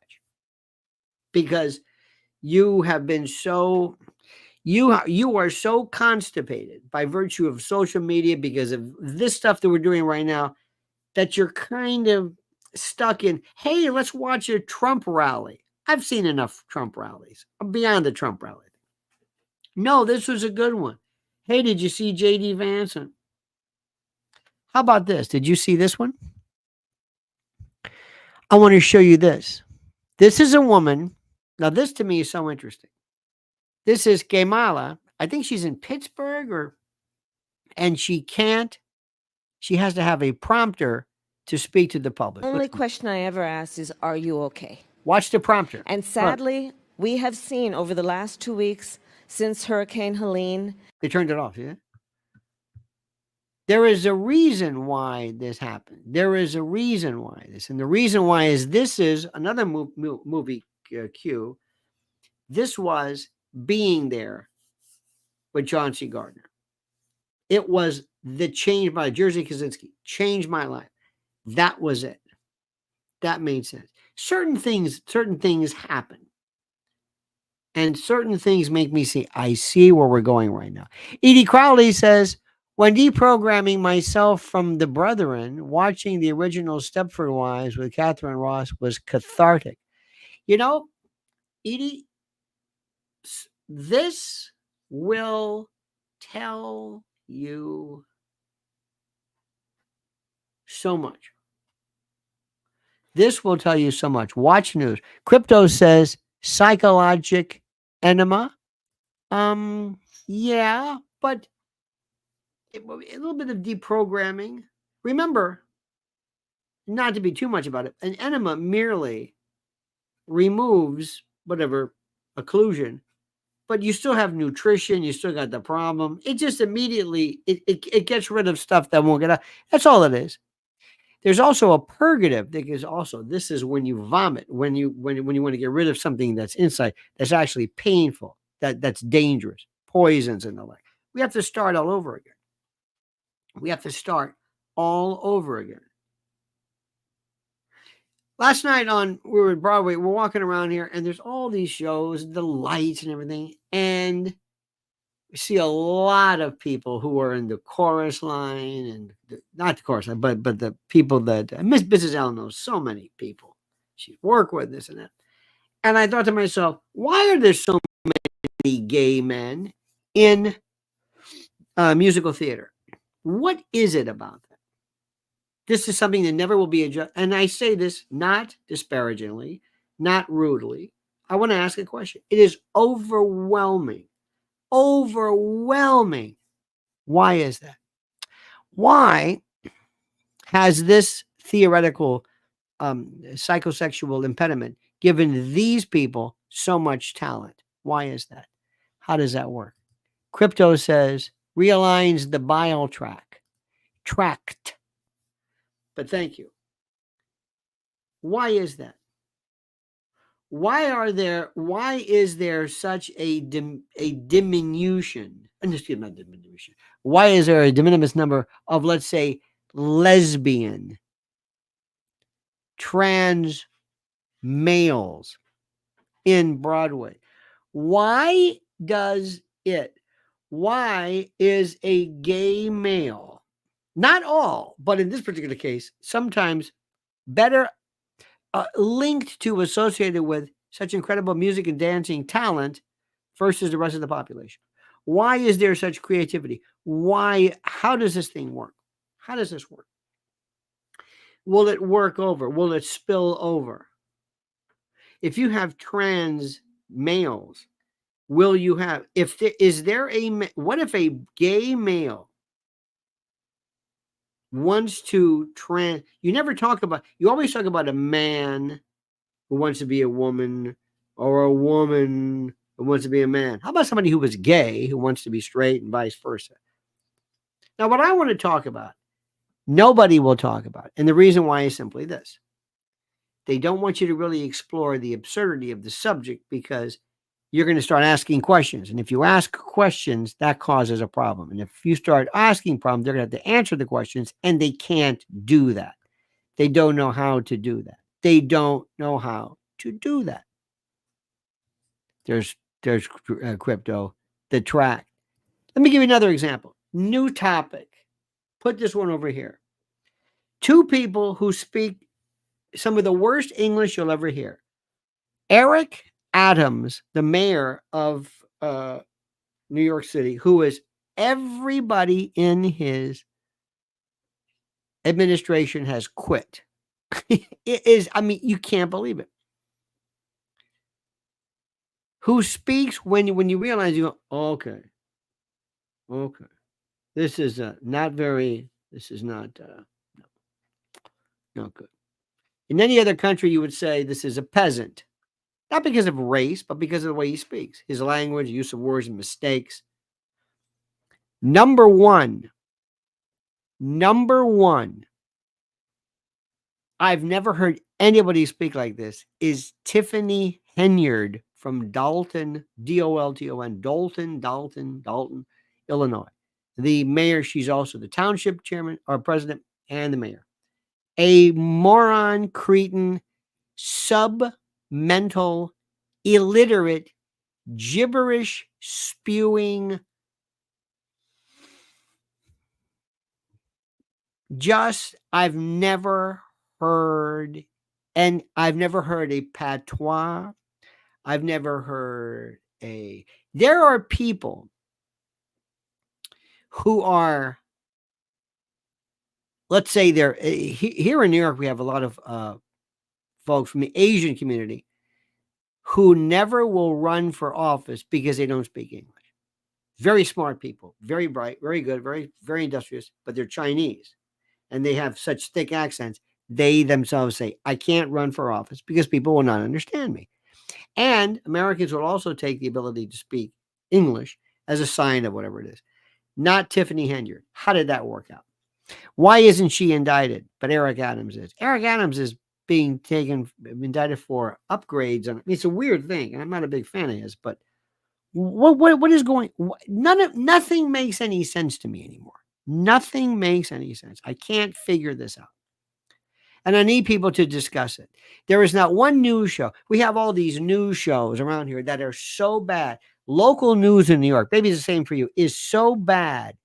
Because you have been so, you are so constipated by virtue of social media because of this stuff that we're doing right now, that you're kind of stuck in, hey, let's watch a Trump rally. I've seen enough Trump rallies. I'm beyond the Trump rally. No, this was a good one. Hey, did you see J.D. Vance? How about this? Did you see this one? I want to show you this. This is a woman. Now, this to me is so interesting. This is Kamala. I think she's in Pittsburgh and she has to have a prompter to speak to the public. Only question I ever ask is, are you okay? Watch the prompter. And sadly, we have seen over the last 2 weeks since Hurricane Helene. They turned it off, yeah? There is a reason why this happened. There is a reason why this. And the reason why is this is another movie cue. This was Being There with John C. Gardner. It was the change by Jerzy Kaczynski. Changed my life. That was it. That made sense. Certain things happen. And certain things make me see, I see where we're going right now. Edie Crowley says, when deprogramming myself from The Brethren, watching the original Stepford Wives with Catherine Ross was cathartic. You know, Edie, this will tell you so much. This will tell you so much. Watch news. Crypto says psychologic enema. Yeah, but a little bit of deprogramming. Remember, not to be too much about it, an enema merely removes whatever occlusion, but you still have nutrition, you still got the problem. It just immediately, it gets rid of stuff that won't get out. That's all it is. There's also a purgative that is also, this is when you vomit, when you want to get rid of something that's inside, that's actually painful, that's dangerous, poisons and the like. We have to start all over again. We have to start all over again. Last night we were at Broadway, we're walking around here, and there's all these shows, the lights and everything, and we see a lot of people who are in the chorus line, and not the chorus line, but the people that Miss Mrs. Allen knows so many people she's worked with, this and that. And I thought to myself, why are there so many gay men in musical theater? What is it about that? This is something that never will be adjusted. And I say this not disparagingly, not rudely. I want to ask a question. It is overwhelming. Overwhelming. Why is that? Why has this theoretical psychosexual impediment given these people so much talent? Why is that? How does that work? Crypto says realigns the bile tract. But thank you. Why is that? Why is there such a diminution? Excuse me, not diminution. Why is there a de minimis number of, let's say, lesbian, trans males in Broadway? Why is a gay male, not all, but in this particular case, sometimes better linked to, associated with such incredible music and dancing talent versus the rest of the population? Why is there such creativity? Why? How does this thing work? How does this work? Will it work over? Will it spill over? If you have trans males, will you have, what if a gay male wants to you always talk about a man who wants to be a woman, or a woman who wants to be a man. How about somebody who was gay who wants to be straight and vice versa? Now, what I want to talk about, nobody will talk about. And the reason why is simply this. They don't want you to really explore the absurdity of the subject, because you're going to start asking questions. And if you ask questions, that causes a problem. And if you start asking problems, they're going to have to answer the questions, and they can't do that. They don't know how to do that. They don't know how to do that. There's crypto, the track. Let me give you another example. New topic. Put this one over here. Two people who speak some of the worst English you'll ever hear. Eric Adams, the mayor of New York City, who is everybody in his administration has quit. It is, you can't believe it. Who speaks when you realize, you go, okay. This is not good. In any other country, you would say this is a peasant. Not because of race, but because of the way he speaks. His language, use of words and mistakes. Number one. I've never heard anybody speak like this, is Tiffany Henyard from Dalton, Dolton, Dalton, Illinois. The mayor, she's also the township chairman or president and the mayor. A moron, cretin, mental, illiterate, gibberish spewing, I've never heard a patois. I've never heard there are people who are, let's say they're here in New York, we have a lot of folks from the Asian community who never will run for office because they don't speak English. Very smart people, very bright, very good, very, very industrious, but they're Chinese and they have such thick accents. They themselves say, I can't run for office because people will not understand me. And Americans will also take the ability to speak English as a sign of whatever it is. Not Tiffany Henyard. How did that work out? Why isn't she indicted? But Eric Adams is. Eric Adams is being indicted for upgrades. It's a weird thing, and I'm not a big fan of his, but what is going? Nothing makes any sense to me anymore. Nothing makes any sense. I can't figure this out. And I need people to discuss it. There is not one news show. We have all these news shows around here that are so bad. Local news in New York, maybe it's the same for you, is so bad.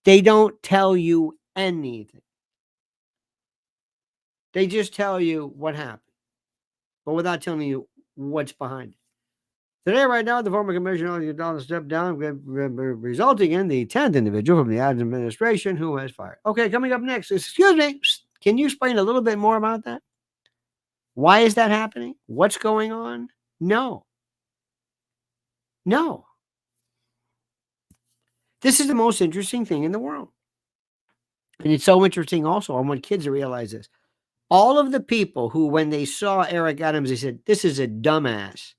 They don't tell you anything. They just tell you what happened, but without telling you what's behind it. Today, right now, the former commissioner Donald stepped down, resulting in the 10th individual from the Adams administration who has fired. Okay, coming up next, excuse me, can you explain a little bit more about that? Why is that happening? What's going on? No. This is the most interesting thing in the world. And it's so interesting also, I want kids to realize this. All of the people who, when they saw Eric Adams, they said, this is a dumbass.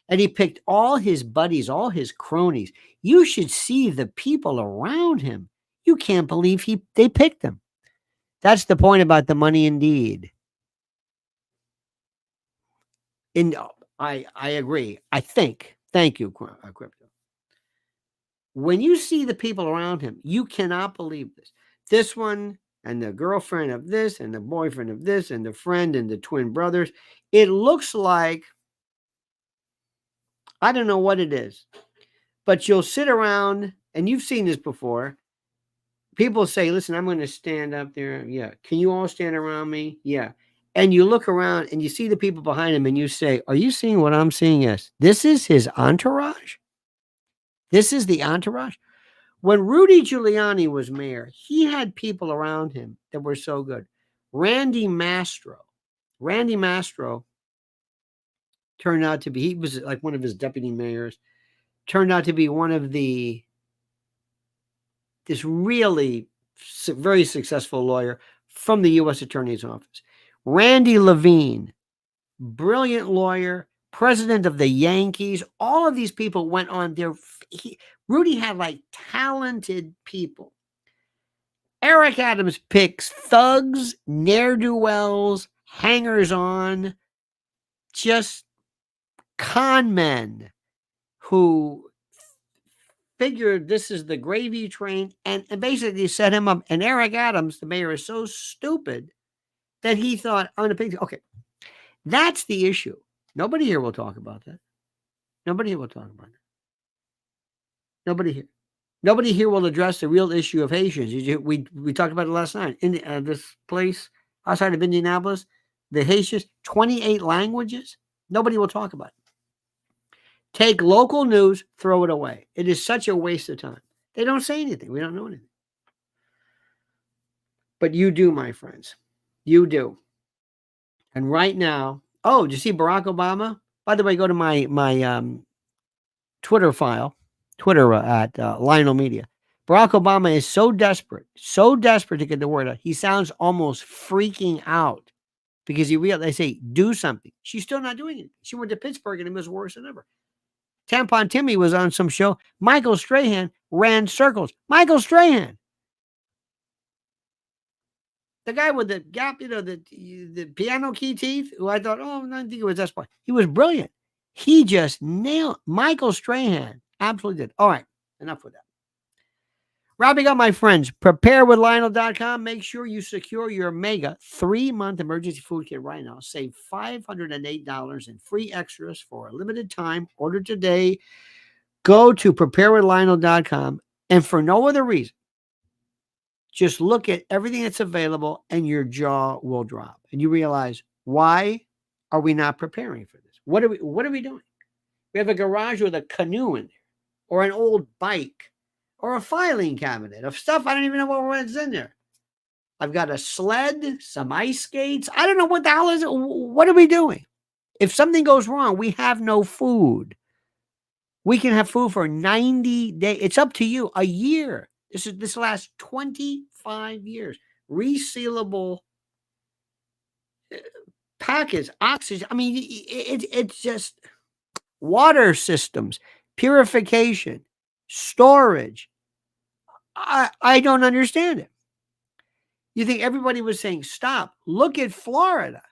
And he picked all his buddies, all his cronies. You should see the people around him. You can't believe they picked him. That's the point about the money indeed. I agree. I think. Thank you, Crypto. When you see the people around him, you cannot believe this. This one and the girlfriend of this and the boyfriend of this and the friend and the twin brothers. It looks like, I don't know what it is, but you'll sit around, and you've seen this before. People say, listen, I'm going to stand up there. Yeah. Can you all stand around me? Yeah. And you look around and you see the people behind him and you say, are you seeing what I'm seeing? Yes. This is his entourage. This is the entourage. When Rudy Giuliani was mayor, he had people around him that were so good. Randy Mastro turned out to be, he was like one of his deputy mayors, turned out to be one of this really very successful lawyer from the U.S. Attorney's Office. Randy Levine, brilliant lawyer, president of the Yankees. All of these people went on there. Rudy had like talented people. Eric Adams picks thugs, ne'er-do-wells, hangers-on, just con men who figured this is the gravy train and basically set him up. And Eric Adams, the mayor, is so stupid that he thought, I'm going to pick. Okay, that's the issue. Nobody here will talk about that. Nobody here will talk about it. Nobody here will address the real issue of Haitians. We talked about it last night. In this place outside of Indianapolis, the Haitians, 28 languages. Nobody will talk about it. Take local news, throw it away. It is such a waste of time. They don't say anything. We don't know anything. But you do, my friends. You do. And right now, did you see Barack Obama? By the way, go to my Twitter file, Twitter at Lionel Media. Barack Obama is so desperate to get the word out. He sounds almost freaking out because they say, do something. She's still not doing it. She went to Pittsburgh and it was worse than ever. Tampon Timmy was on some show. Michael Strahan ran circles. Michael Strahan. The guy with the gap, the piano key teeth, who I thought, I think it was that point. He was brilliant. He just nailed Michael Strahan. Absolutely did. All right. Enough with that. Wrapping up, my friends, preparewithlionel.com. Make sure you secure your mega 3-month emergency food kit right now. Save $508 in free extras for a limited time. Order today. Go to preparewithlionel.com. And for no other reason, just look at everything that's available and your jaw will drop. And you realize, why are we not preparing for this? What are we doing? We have a garage with a canoe in there, or an old bike, or a filing cabinet of stuff I don't even know what's in there. I've got a sled, some ice skates. I don't know what the hell is it. What are we doing? If something goes wrong, we have no food. We can have food for 90 days. It's up to you. A year. This lasts 25 years. Resealable packets, oxygen. I mean, it's just water systems, purification, storage. I don't understand it. You think everybody was saying, stop, look at Florida.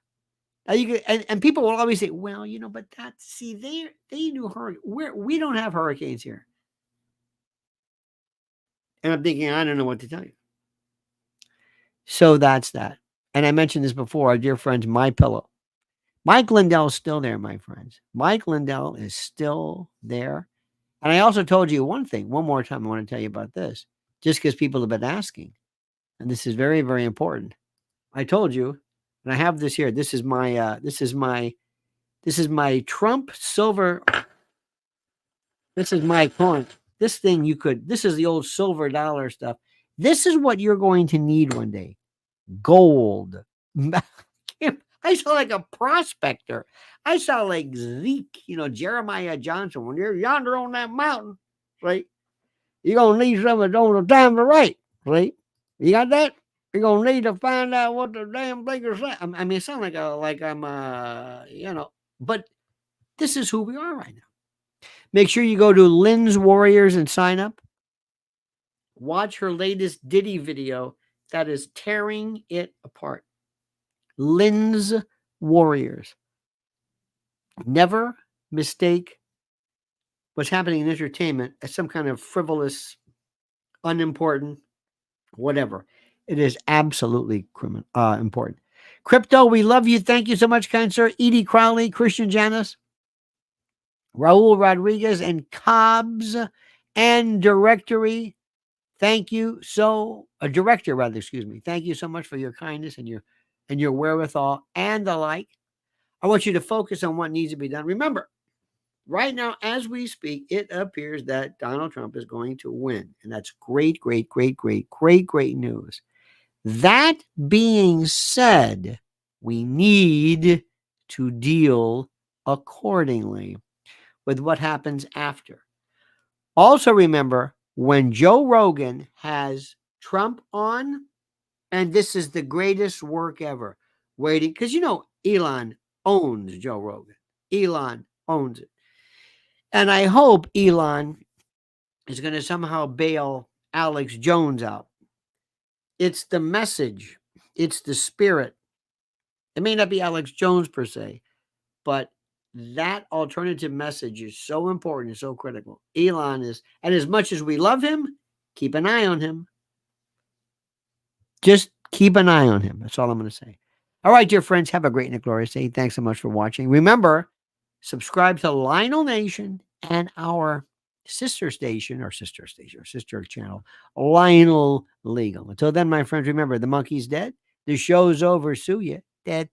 Now you can, and people will always say, well, but they do hurricane. We don't have hurricanes here. And I'm thinking, I don't know what to tell you. So that's that. And I mentioned this before, our dear friends, My Pillow. Mike Lindell is still there, my friends. Mike Lindell is still there. And I also told you one thing, one more time, I want to tell you about this, just because people have been asking. And this is very, very important. I told you, and I have this here. This is my Trump silver. This is my coin. This thing this is the old silver dollar stuff. This is what you're going to need one day. Gold. I sound like a prospector. I sound like Zeke, Jeremiah Johnson. When you're yonder on that mountain, right? You're going to need some of it on the time to write, right? You got that? You're going to need to find out what the damn thing is saying. I mean, it sounds like I'm, but this is who we are right now. Make sure you go to Lynn's Warriors and sign up. Watch her latest Diddy video that is tearing it apart. Lynn's Warriors. Never mistake what's happening in entertainment as some kind of frivolous, unimportant, whatever. It is absolutely important. Crypto, we love you. Thank you so much, kind sir. Edie Crowley, Christian Janis, Raul Rodriguez, and Cobbs and Directory. Thank you Director, rather, excuse me. Thank you so much for your kindness and your wherewithal and the like. I want you to focus on what needs to be done. Remember, right now, as we speak, it appears that Donald Trump is going to win. And that's great, great, great, great, great, great news. That being said, we need to deal accordingly with what happens after. Also remember, when Joe Rogan has Trump on, and this is the greatest work ever, waiting, because Elon owns Joe Rogan. Elon owns it. And I hope Elon is going to somehow bail Alex Jones out. It's the message. It's the spirit. It may not be Alex Jones per se, but that alternative message is so important and so critical. Elon is, and as much as we love him, keep an eye on him. Just keep an eye on him. That's all I'm going to say. All right, dear friends, have a great and a glorious day. Thanks so much for watching. Remember, subscribe to Lionel Nation and our sister channel, Lionel Legal. Until then, my friends, remember, the monkey's dead. The show's over. Sue ya. Dead.